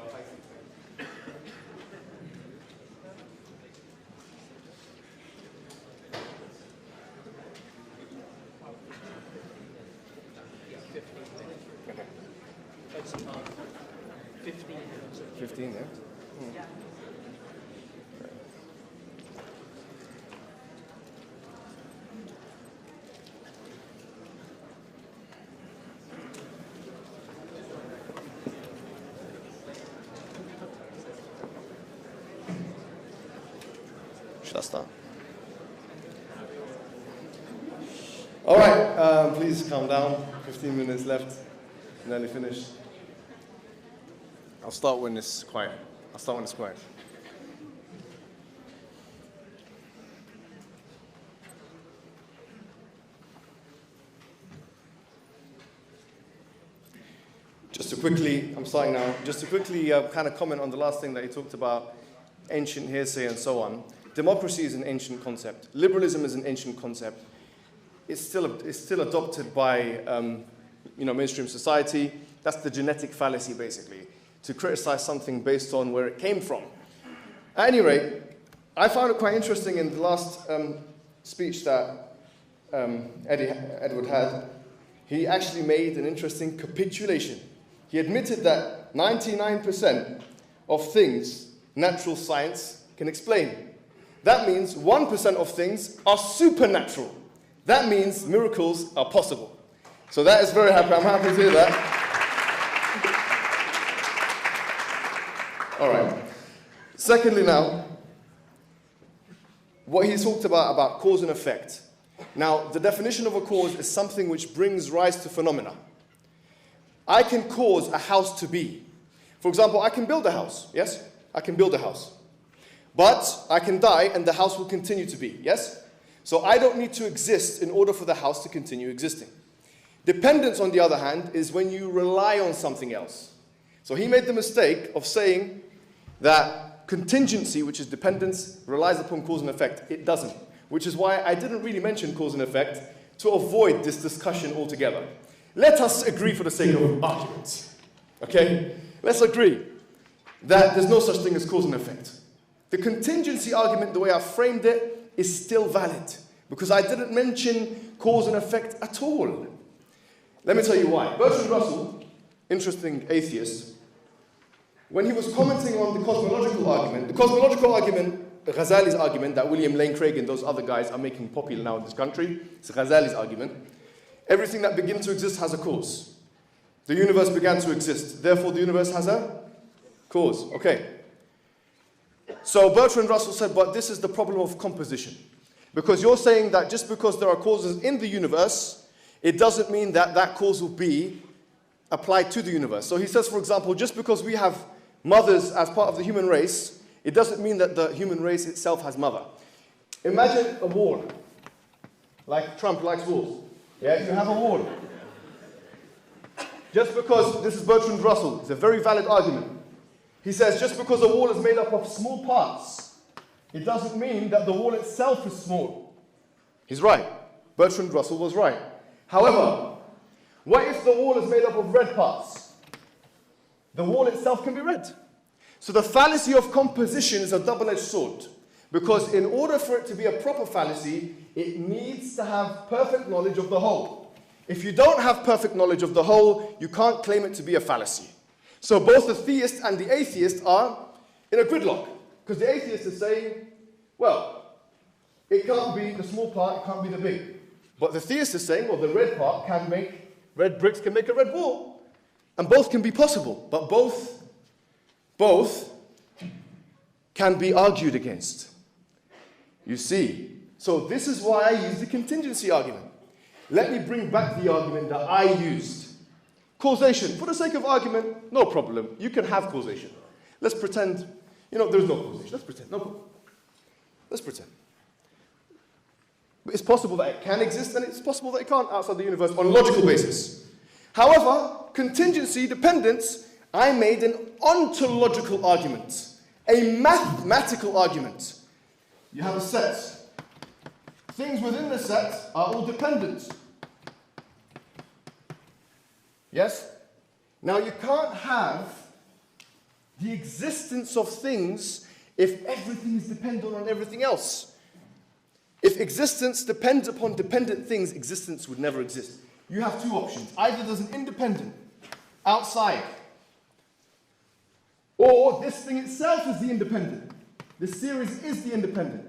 That's 15 minutes. 15, yeah? Yeah. Should I start? All right, please calm down. 15 minutes left. Nearly finished. I'll start when it's quiet. Just to quickly, I'm starting now, just to quickly kind of comment on the last thing that you talked about, ancient hearsay and so on. Democracy is an ancient concept. Liberalism is an ancient concept. It's still adopted by mainstream society. That's the genetic fallacy, basically, to criticize something based on where it came from. At any rate, I found it quite interesting in the last speech that Edward had. He actually made an interesting capitulation. He admitted that 99% of things natural science can explain. That means 1% of things are supernatural. That means miracles are possible. So that is very happy. I'm happy to hear that. All right. Secondly now, what he talked about cause and effect. Now, the definition of a cause is something which brings rise to phenomena. I can cause a house to be. For example, I can build a house, yes? I can build a house. But I can die and the house will continue to be, yes? So I don't need to exist in order for the house to continue existing. Dependence, on the other hand, is when you rely on something else. So he made the mistake of saying that contingency, which is dependence, relies upon cause and effect. It doesn't. Which is why I didn't really mention cause and effect to avoid this discussion altogether. Let us agree for the sake of arguments. Okay? Let's agree that there's no such thing as cause and effect. The contingency argument, the way I framed it, is still valid. Because I didn't mention cause and effect at all. Let me tell you why. Bertrand Russell, interesting atheist, when he was commenting on the cosmological argument, Ghazali's argument that William Lane Craig and those other guys are making popular now in this country, it's Ghazali's argument. Everything that begins to exist has a cause. The universe began to exist, therefore the universe has a cause. Okay. So Bertrand Russell said, but this is the problem of composition. Because you're saying that just because there are causes in the universe, it doesn't mean that that cause will be applied to the universe. So he says, for example, just because we have mothers as part of the human race, it doesn't mean that the human race itself has mother. Imagine a wall. Like Trump likes walls. Yeah, you have a wall. Just because, this is Bertrand Russell, it's a very valid argument. He says, just because a wall is made up of small parts, it doesn't mean that the wall itself is small. He's right. Bertrand Russell was right. However, what if the wall is made up of red parts? The wall itself can be red. So the fallacy of composition is a double-edged sword. Because in order for it to be a proper fallacy, it needs to have perfect knowledge of the whole. If you don't have perfect knowledge of the whole, you can't claim it to be a fallacy. So both the theist and the atheist are in a gridlock. Because the atheist is saying, well, it can't be the small part, it can't be the big. But the theist is saying, well, the red part can make, red bricks can make a red wall. And both can be possible, but both can be argued against. You see? So this is why I use the contingency argument. Let me bring back the argument that I used. Causation. For the sake of argument, no problem. You can have causation. Let's pretend, there's no causation. Let's pretend. No. Let's pretend. But it's possible that it can exist, and it's possible that it can't outside the universe on a logical basis. However, contingency, dependence, I made an ontological argument, a mathematical argument. You have a set. Things within the set are all dependent. Yes? Now you can't have the existence of things if everything is dependent on everything else. If existence depends upon dependent things, existence would never exist. You have two options. Either there's an independent outside, or this thing itself is the independent. This series is the independent.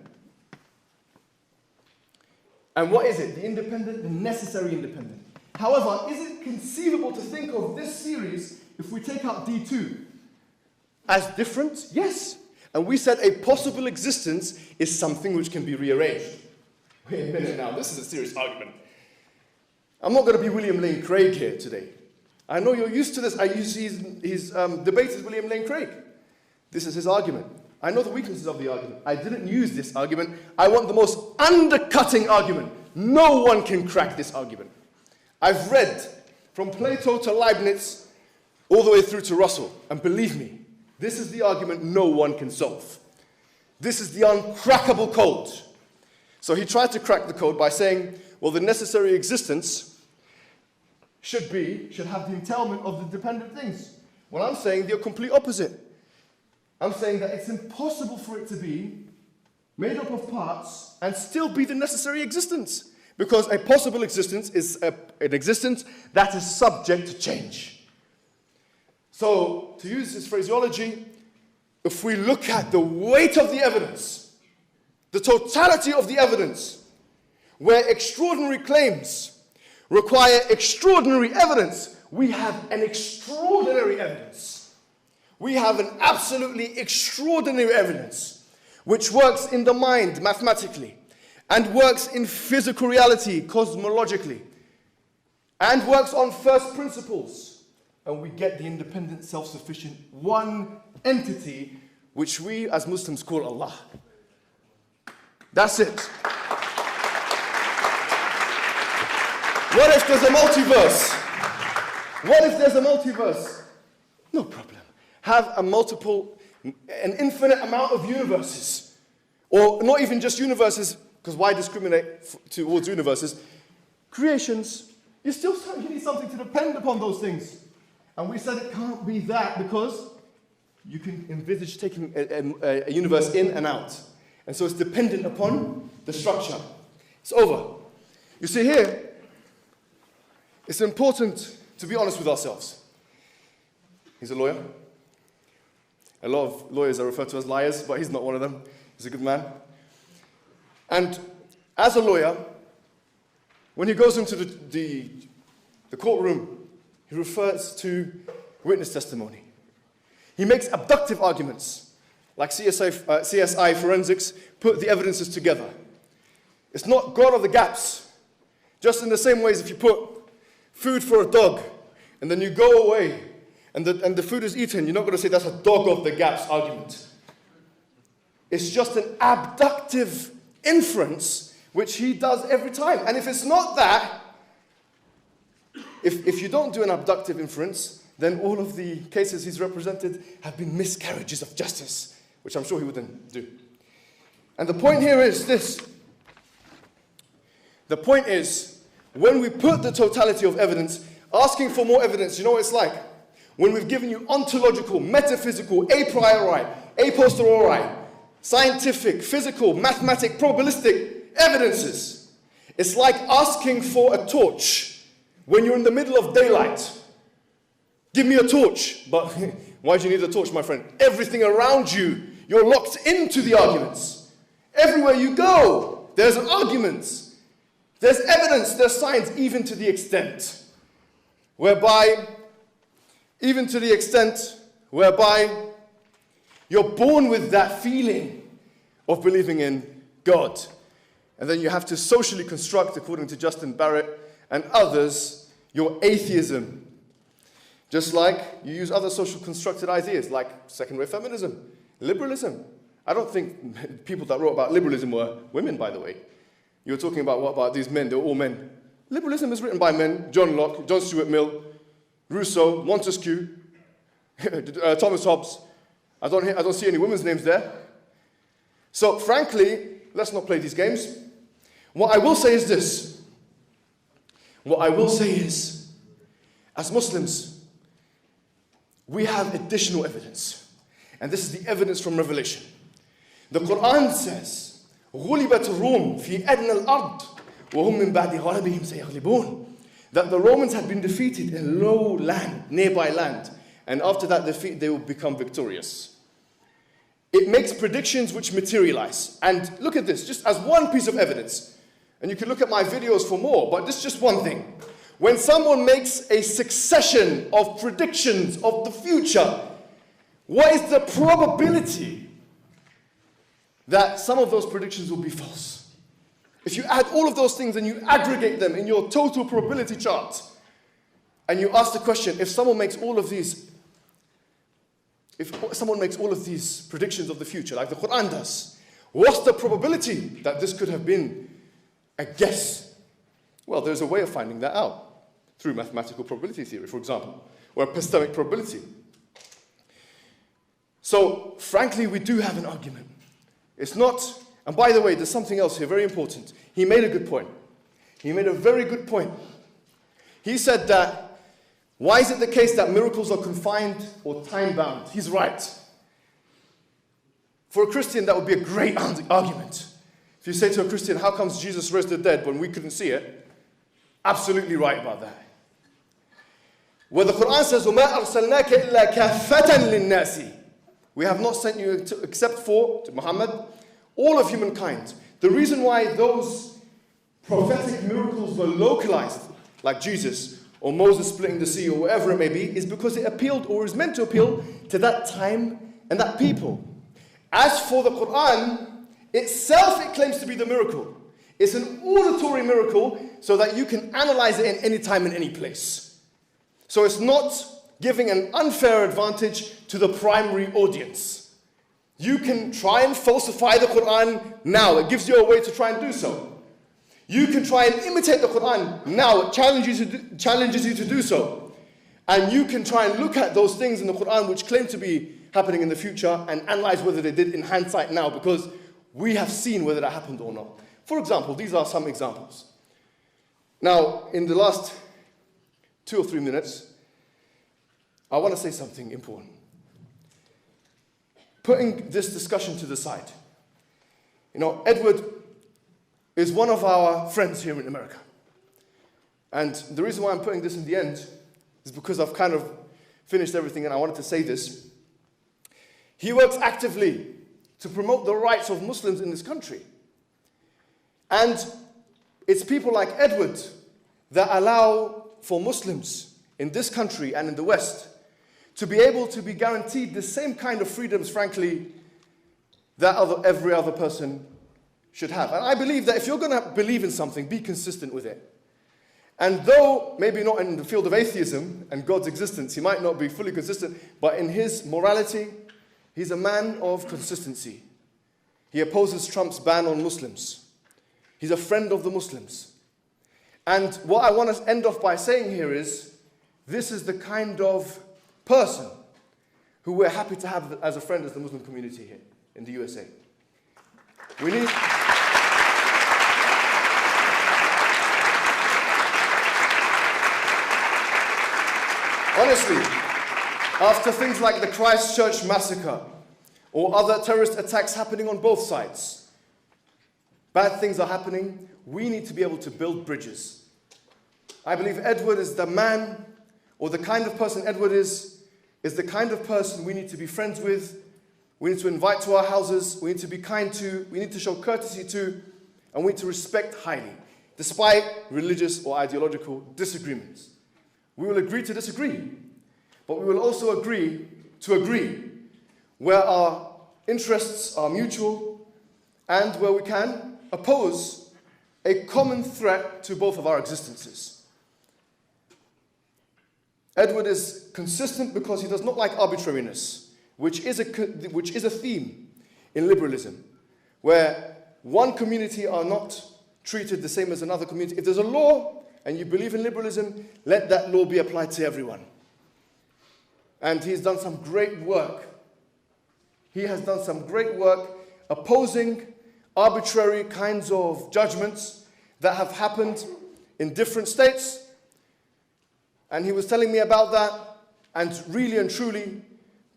And what is it? The independent, the necessary independent. However, is it conceivable to think of this series, if we take out D2, as different? Yes. And we said a possible existence is something which can be rearranged. Wait a minute now, this is a serious argument. I'm not going to be William Lane Craig here today. I know you're used to this. I use his debate as William Lane Craig. This is his argument. I know the weaknesses of the argument. I didn't use this argument. I want the most undercutting argument. No one can crack this argument. I've read from Plato to Leibniz all the way through to Russell. And believe me, this is the argument no one can solve. This is the uncrackable code. So he tried to crack the code by saying, well, the necessary existence should have the entailment of the dependent things. Well, I'm saying the complete opposite. I'm saying that it's impossible for it to be made up of parts and still be the necessary existence. Because a possible existence is an existence that is subject to change. So, to use this phraseology, if we look at the weight of the evidence, the totality of the evidence, where extraordinary claims require extraordinary evidence, we have an extraordinary evidence. We have an absolutely extraordinary evidence which works in the mind mathematically and works in physical reality cosmologically and works on first principles. And we get the independent, self-sufficient one entity which we as Muslims call Allah. That's it. What if there's a multiverse? What if there's a multiverse? No problem. Have an infinite amount of universes. Or not even just universes, because why discriminate towards universes? Creations. You need something to depend upon those things. And we said it can't be that because you can envisage taking a universe in and out. And so it's dependent upon the structure. It's over. You see here, it's important to be honest with ourselves. He's a lawyer. A lot of lawyers are referred to as liars, but he's not one of them. He's a good man. And as a lawyer, when he goes into the courtroom, he refers to witness testimony. He makes abductive arguments, like CSI forensics, put the evidences together. It's not God of the gaps. Just in the same way as if you put food for a dog, and then you go away, and the food is eaten, you're not going to say that's a dog of the gaps argument. It's just an abductive inference, which he does every time. And if it's not that, if you don't do an abductive inference, then all of the cases he's represented have been miscarriages of justice, which I'm sure he wouldn't do. And the point here is this. The point is, when we put the totality of evidence, asking for more evidence, you know what it's like? When we've given you ontological, metaphysical, a priori, a posteriori, scientific, physical, mathematic, probabilistic evidences. It's like asking for a torch when you're in the middle of daylight. Give me a torch. But why do you need a torch, my friend? Everything around you, you're locked into the arguments. Everywhere you go, there's arguments. There's evidence, there's science, even to the extent whereby you're born with that feeling of believing in God. And then you have to socially construct, according to Justin Barrett and others, your atheism. Just like you use other social constructed ideas, like second-wave feminism, liberalism. I don't think people that wrote about liberalism were women, by the way. You were talking about, what about these men? They were all men. Liberalism is written by men. John Locke, John Stuart Mill, Rousseau, Montesquieu, Thomas Hobbes. I don't see any women's names there. So frankly, let's not play these games. What I will say is this. What I will say is, as Muslims, we have additional evidence. And this is the evidence from Revelation. The Quran says, غُلِبَتْ الرُّومُ فِي أَدْنَى الْأَرْضِ وَهُمْ مِنْ بَعْدِ غَلَبِهِمْ سَيَغْلِبُونَ. That the Romans had been defeated in low land, nearby land. And after that defeat, they will become victorious. It makes predictions which materialize. And look at this, just as one piece of evidence. And you can look at my videos for more, but this is just one thing. When someone makes a succession of predictions of the future, what is the probability that some of those predictions will be false. If you add all of those things and you aggregate them in your total probability chart, and you ask the question, if someone makes all of these predictions of the future, like the Quran does, what's the probability that this could have been a guess? Well, there's a way of finding that out through mathematical probability theory, for example, or epistemic probability. So, frankly, we do have an argument. It's not, and by the way, there's something else here, very important. He made a good point. He made a very good point. He said that, why is it the case that miracles are confined or time-bound? He's right. For a Christian, that would be a great argument. If you say to a Christian, how comes Jesus rose the dead when we couldn't see it? Absolutely right about that. Where the Quran says, وَمَا أَرْسَلْنَاكَ إِلَّا كَافَّةً لِلنَّاسِ, we have not sent you except for, to Muhammad, all of humankind. The reason why those prophetic miracles were localized, like Jesus, or Moses splitting the sea, or whatever it may be, is because it appealed, or is meant to appeal, to that time and that people. As for the Quran, itself it claims to be the miracle. It's an auditory miracle, so that you can analyze it in any time and any place. So it's not giving an unfair advantage to the primary audience. You can try and falsify the Quran now. It gives you a way to try and do so. You can try and imitate the Quran now. It challenges you to do so. And you can try and look at those things in the Quran which claim to be happening in the future and analyze whether they did in hindsight now, because we have seen whether that happened or not. For example, these are some examples. Now, in the last 2 or 3 minutes, I want to say something important. Putting this discussion to the side. You know, Edward is one of our friends here in America. And the reason why I'm putting this in the end is because I've kind of finished everything and I wanted to say this. He works actively to promote the rights of Muslims in this country. And it's people like Edward that allow for Muslims in this country and in the West to be able to be guaranteed the same kind of freedoms, frankly, that every other person should have. And I believe that if you're going to believe in something, be consistent with it. And though maybe not in the field of atheism and God's existence, he might not be fully consistent, but in his morality, he's a man of consistency. He opposes Trump's ban on Muslims. He's a friend of the Muslims. And what I want to end off by saying here is, this is the kind of person who we're happy to have as a friend as the Muslim community here in the USA. We need... Honestly, after things like the Christchurch massacre or other terrorist attacks happening on both sides, bad things are happening, we need to be able to build bridges. I believe Edward is the man, or the kind of person Edward is the kind of person we need to be friends with, we need to invite to our houses, we need to be kind to, we need to show courtesy to, and we need to respect highly, despite religious or ideological disagreements. We will agree to disagree, but we will also agree to agree, where our interests are mutual and where we can oppose a common threat to both of our existences. Edward is consistent because he does not like arbitrariness, which is a theme in liberalism, where one community are not treated the same as another community. If there's a law and you believe in liberalism, let that law be applied to everyone. And he's done some great work. He has done some great work opposing arbitrary kinds of judgments that have happened in different states. And he was telling me about that, and really and truly,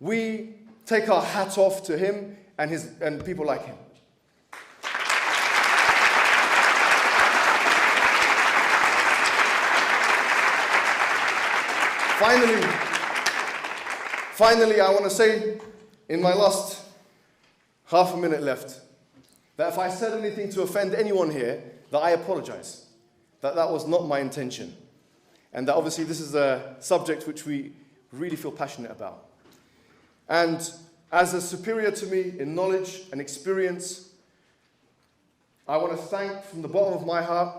we take our hat off to him and people like him. Finally, I want to say, in my last half a minute left, that if I said anything to offend anyone here, that I apologize. That was not my intention. And that obviously this is a subject which we really feel passionate about. And as a superior to me in knowledge and experience. I want to thank from the bottom of my heart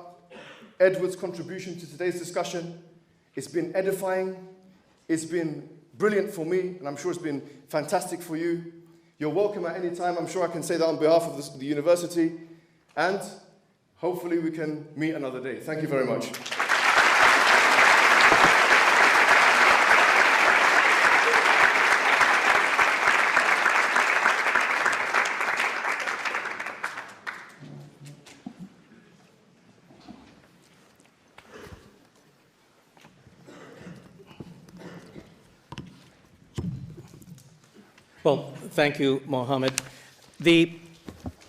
Edward's contribution to today's discussion. It's been edifying, it's been brilliant for me, and I'm sure it's been fantastic for you. You're welcome at any time. I'm sure I can say that on behalf of the university, and hopefully we can meet another day. Thank you very much. Well, thank you, Mohammed. The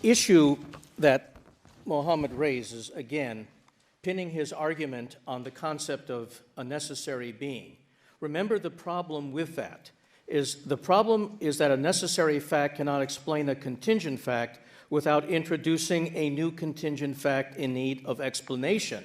issue that Mohammed raises, again, pinning his argument on the concept of a necessary being. Remember, the problem with that is that a necessary fact cannot explain a contingent fact without introducing a new contingent fact in need of explanation.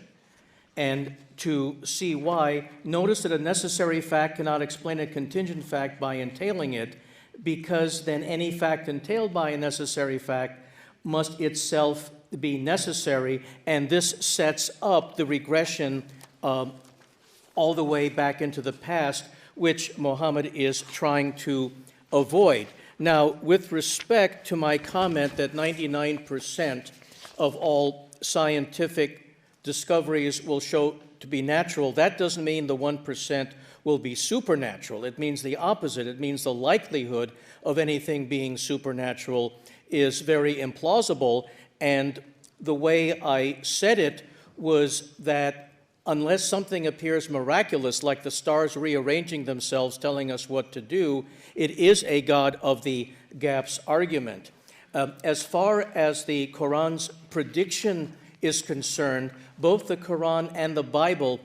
And to see why, notice that a necessary fact cannot explain a contingent fact by entailing it, because then any fact entailed by a necessary fact must itself be necessary, and this sets up the regression all the way back into the past, which Mohammed is trying to avoid. Now, with respect to my comment that 99% of all scientific discoveries will show to be natural, that doesn't mean the 1% will be supernatural. It means the opposite. It means the likelihood of anything being supernatural is very implausible. And the way I said it was that unless something appears miraculous, like the stars rearranging themselves, telling us what to do, it is a God of the gaps argument. As far as the Quran's prediction is concerned, both the Quran and the Bible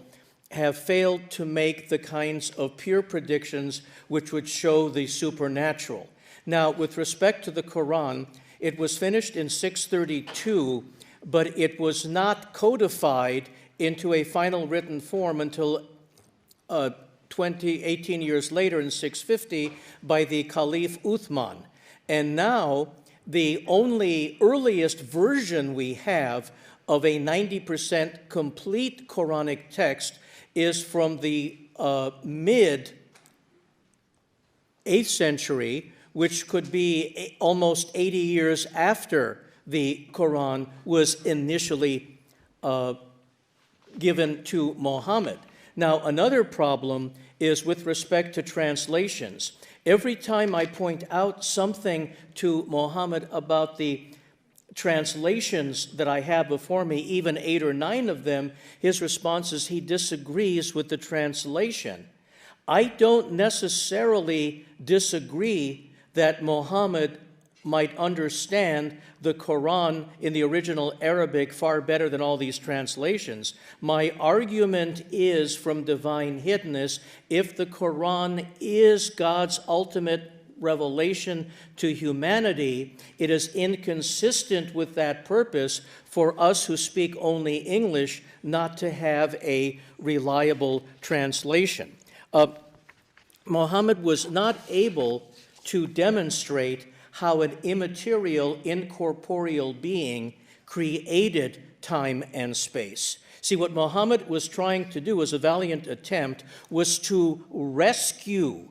have failed to make the kinds of pure predictions which would show the supernatural. Now, with respect to the Quran, it was finished in 632, but it was not codified into a final written form until 18 years later in 650 by the Caliph Uthman. And now, the only earliest version we have of a 90% complete Quranic text is from the mid-8th century, which could be almost 80 years after the Quran was initially given to Muhammad. Now, another problem is with respect to translations. Every time I point out something to Muhammad about the translations that I have before me, even 8 or 9 of them, his response is he disagrees with the translation. I don't necessarily disagree that Muhammad might understand the Quran in the original Arabic far better than all these translations. My argument is from divine hiddenness. If the Quran is God's ultimate revelation to humanity, it is inconsistent with that purpose for us who speak only English not to have a reliable translation. Muhammad was not able to demonstrate how an immaterial, incorporeal being created time and space. See, what Muhammad was trying to do as a valiant attempt was to rescue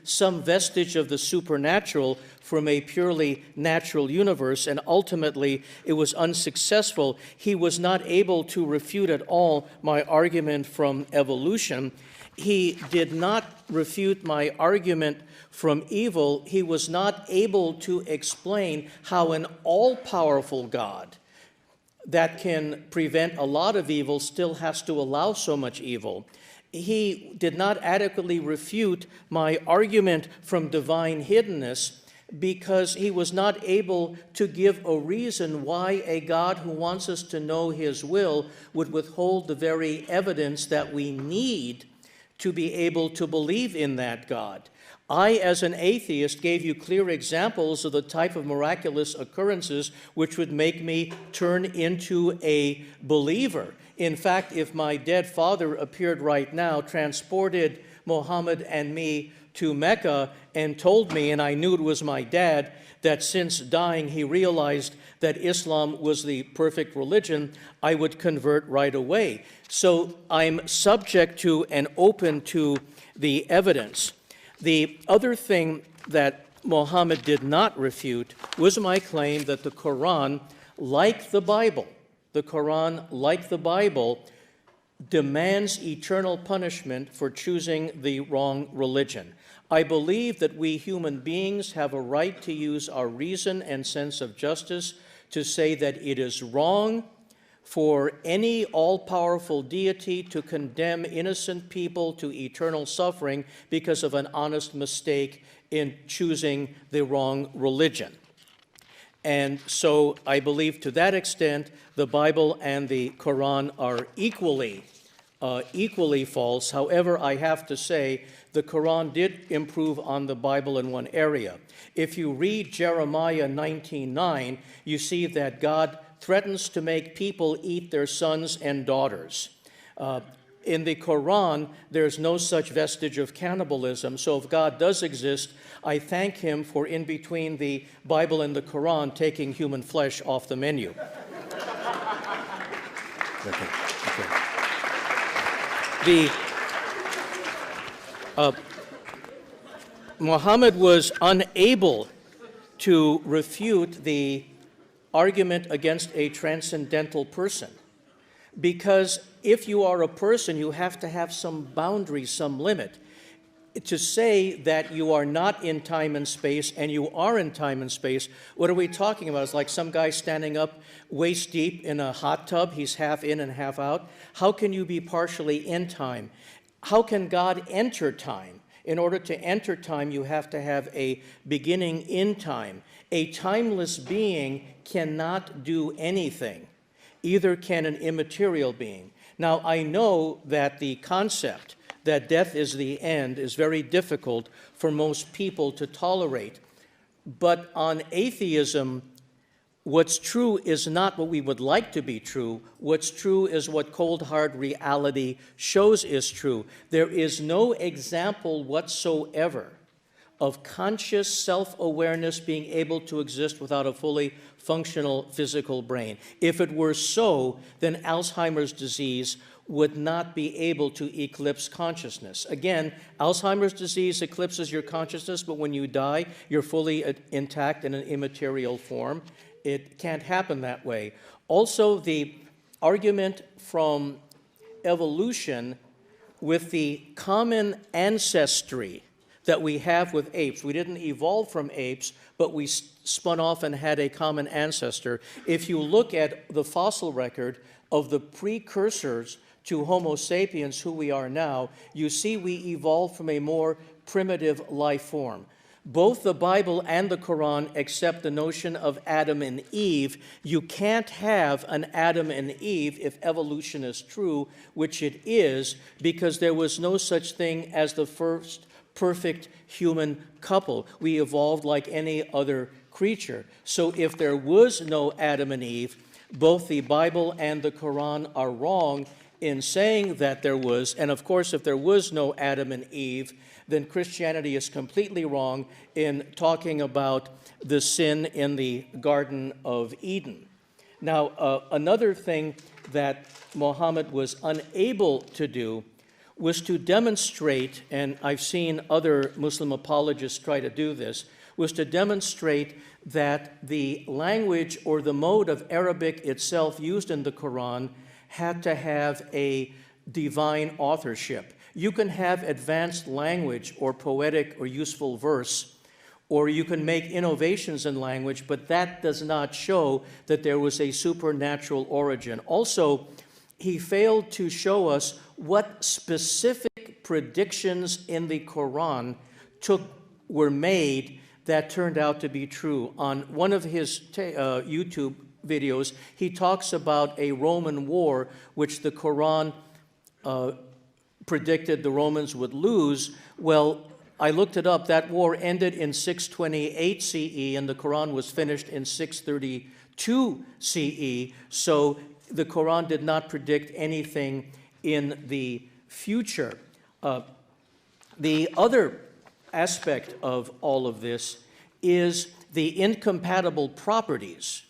some vestige of the supernatural from a purely natural universe, and ultimately it was unsuccessful. He was not able to refute at all my argument from evolution. He did not refute my argument from evil. He was not able to explain how an all-powerful God that can prevent a lot of evil still has to allow so much evil. He did not adequately refute my argument from divine hiddenness because he was not able to give a reason why a God who wants us to know his will would withhold the very evidence that we need to be able to believe in that God. I, as an atheist, gave you clear examples of the type of miraculous occurrences which would make me turn into a believer. In fact, if my dead father appeared right now, transported Muhammad and me to Mecca, and told me, and I knew it was my dad, that since dying he realized that Islam was the perfect religion, I would convert right away. So I'm subject to and open to the evidence. The other thing that Muhammad did not refute was my claim that the Quran, like the Bible, demands eternal punishment for choosing the wrong religion. I believe that we human beings have a right to use our reason and sense of justice to say that it is wrong for any all-powerful deity to condemn innocent people to eternal suffering because of an honest mistake in choosing the wrong religion. And so I believe to that extent the Bible and the Quran are equally false. However, I have to say the Quran did improve on the Bible in one area. If you read Jeremiah 19:9, you see that God threatens to make people eat their sons and daughters. In the Quran, there's no such vestige of cannibalism. So if God does exist, I thank him for, in between the Bible and the Quran, taking human flesh off the menu. Muhammad was unable to refute the argument against a transcendental person, because if you are a person, you have to have some boundary, some limit. To say that you are not in time and space and you are in time and space, what are we talking about? It's like some guy standing up waist deep in a hot tub. He's half in and half out. How can you be partially in time? How can God enter time? In order to enter time, you have to have a beginning in time. A timeless being cannot do anything. Either can an immaterial being. Now, I know that the concept that death is the end is very difficult for most people to tolerate. But on atheism, what's true is not what we would like to be true. What's true is what cold, hard reality shows is true. There is no example whatsoever of conscious self-awareness being able to exist without a fully functional physical brain. If it were so, then Alzheimer's disease would not be able to eclipse consciousness. Again, Alzheimer's disease eclipses your consciousness, but when you die, you're fully intact in an immaterial form. It can't happen that way. Also, the argument from evolution with the common ancestry that we have with apes. We didn't evolve from apes, but we spun off and had a common ancestor. If you look at the fossil record of the precursors to Homo sapiens, who we are now, you see we evolved from a more primitive life form. Both the Bible and the Quran accept the notion of Adam and Eve. You can't have an Adam and Eve if evolution is true, which it is, because there was no such thing as the first perfect human couple. We evolved like any other creature. So if there was no Adam and Eve, both the Bible and the Quran are wrong in saying that there was. And of course, if there was no Adam and Eve, then Christianity is completely wrong in talking about the sin in the Garden of Eden. Now, another thing that Muhammad was unable to do was to demonstrate, and I've seen other Muslim apologists try to do this, was to demonstrate that the language or the mode of Arabic itself used in the Quran had to have a divine authorship. You can have advanced language or poetic or useful verse, or you can make innovations in language, but that does not show that there was a supernatural origin. Also, he failed to show us what specific predictions in the Quran were made that turned out to be true. On one of his YouTube videos, he talks about a Roman war which the Quran predicted the Romans would lose. Well, I looked it up. That war ended in 628 CE, and the Quran was finished in 632 CE. So the Quran did not predict anything in the future. The other aspect of all of this is the incompatible properties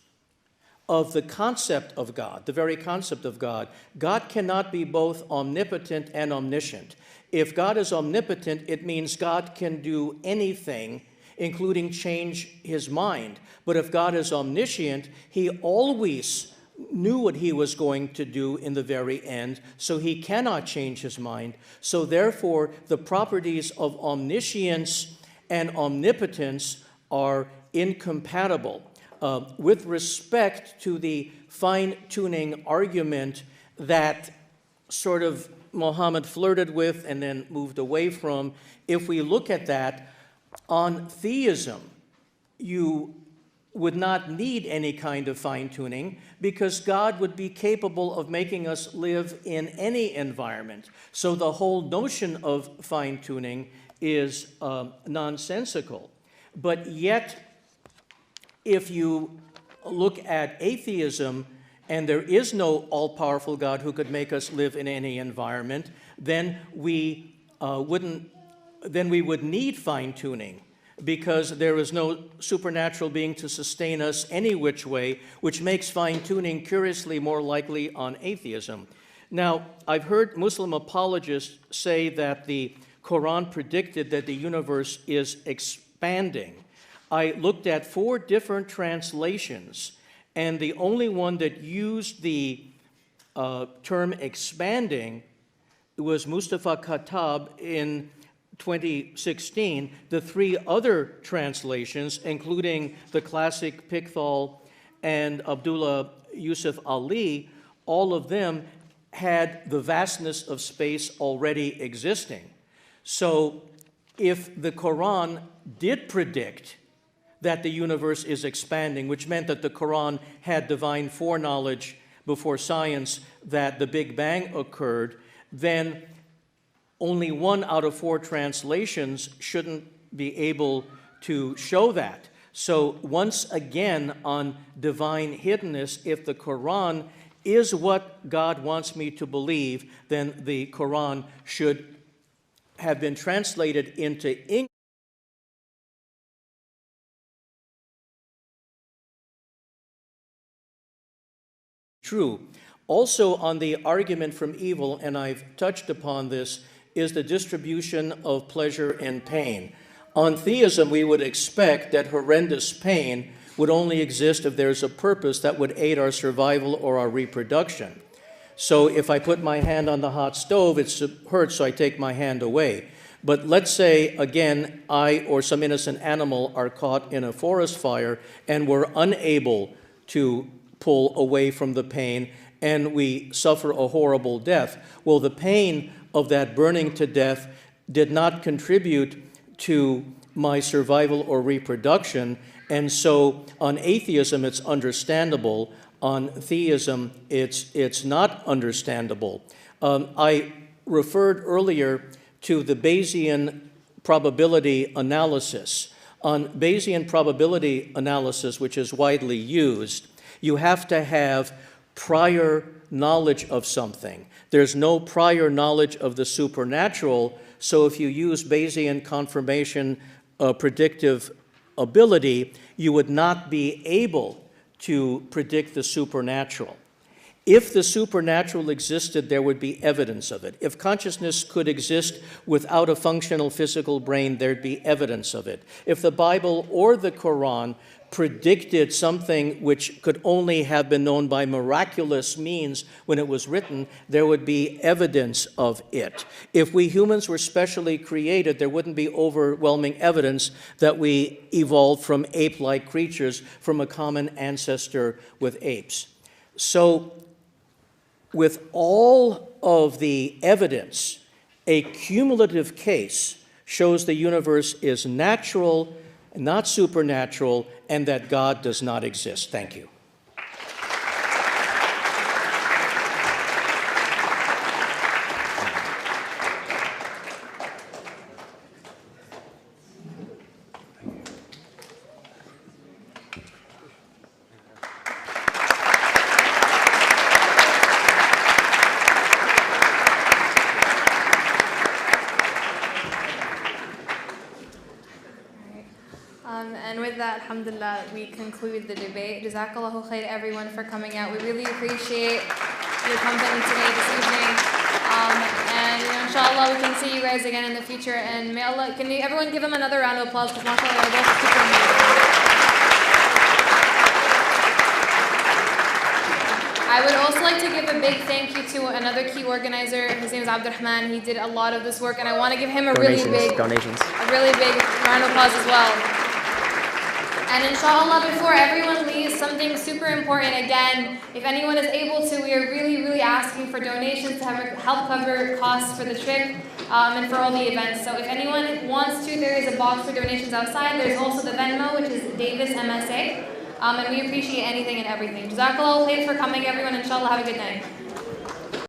of the concept of God, the very concept of God. God cannot be both omnipotent and omniscient. If God is omnipotent, it means God can do anything, including change his mind. But if God is omniscient, he always knew what he was going to do in the very end, so he cannot change his mind. So therefore, the properties of omniscience and omnipotence are incompatible. With respect to the fine-tuning argument that sort of Muhammad flirted with and then moved away from, if we look at that, on theism, you would not need any kind of fine-tuning because God would be capable of making us live in any environment. So the whole notion of fine-tuning is nonsensical. But yet, if you look at atheism, and there is no all-powerful God who could make us live in any environment, then we would need fine-tuning, because there is no supernatural being to sustain us any which way, which makes fine-tuning curiously more likely on atheism. Now, I've heard Muslim apologists say that the Quran predicted that the universe is expanding. I looked at 4 different translations, and the only one that used the term expanding was Mustafa Khattab in 2016. The 3 other translations, including the classic Pickthall and Abdullah Yusuf Ali, all of them had the vastness of space already existing. So if the Quran did predict that the universe is expanding, which meant that the Quran had divine foreknowledge before science that the Big Bang occurred, then only 1 out of 4 translations shouldn't be able to show that. So once again, on divine hiddenness, if the Quran is what God wants me to believe, then the Quran should have been translated into English. True. Also, on the argument from evil, and I've touched upon this, is the distribution of pleasure and pain. On theism, we would expect that horrendous pain would only exist if there's a purpose that would aid our survival or our reproduction. So if I put my hand on the hot stove, it hurts, so I take my hand away. But let's say, again, I or some innocent animal are caught in a forest fire and we're unable to pull away from the pain, and we suffer a horrible death. Well, the pain of that burning to death did not contribute to my survival or reproduction, and so on atheism it's understandable. On theism it's not understandable. I referred earlier to the Bayesian probability analysis. On Bayesian probability analysis, which is widely used, you have to have prior knowledge of something. There's no prior knowledge of the supernatural, so if you use Bayesian confirmation predictive ability, you would not be able to predict the supernatural. If the supernatural existed, there would be evidence of it. If consciousness could exist without a functional physical brain, there'd be evidence of it. If the Bible or the Quran predicted something which could only have been known by miraculous means when it was written, there would be evidence of it. If we humans were specially created, there wouldn't be overwhelming evidence that we evolved from ape-like creatures from a common ancestor with apes. So, with all of the evidence, a cumulative case shows the universe is natural, not supernatural, and that God does not exist. Thank you. alhamdulillah, we conclude the debate. Jazakallahu khair everyone for coming out. We really appreciate your company today, this evening. And inshallah, we can see you guys again in the future. And may Allah, everyone give them another round of applause, because mashallah, they're both super amazing. I would also like to give a big thank you to another key organizer. His name is Abdurrahman. He did a lot of this work, and I want to give him a really big round of applause as well. And inshallah, before everyone leaves, something super important again. If anyone is able to, we are really asking for donations to help cover costs for the trip and for all the events. So if anyone wants to, there is a box for donations outside. There's also the Venmo, which is Davis MSA. And we appreciate anything and everything. Jazakallahu khair for coming, everyone. Inshallah, have a good night.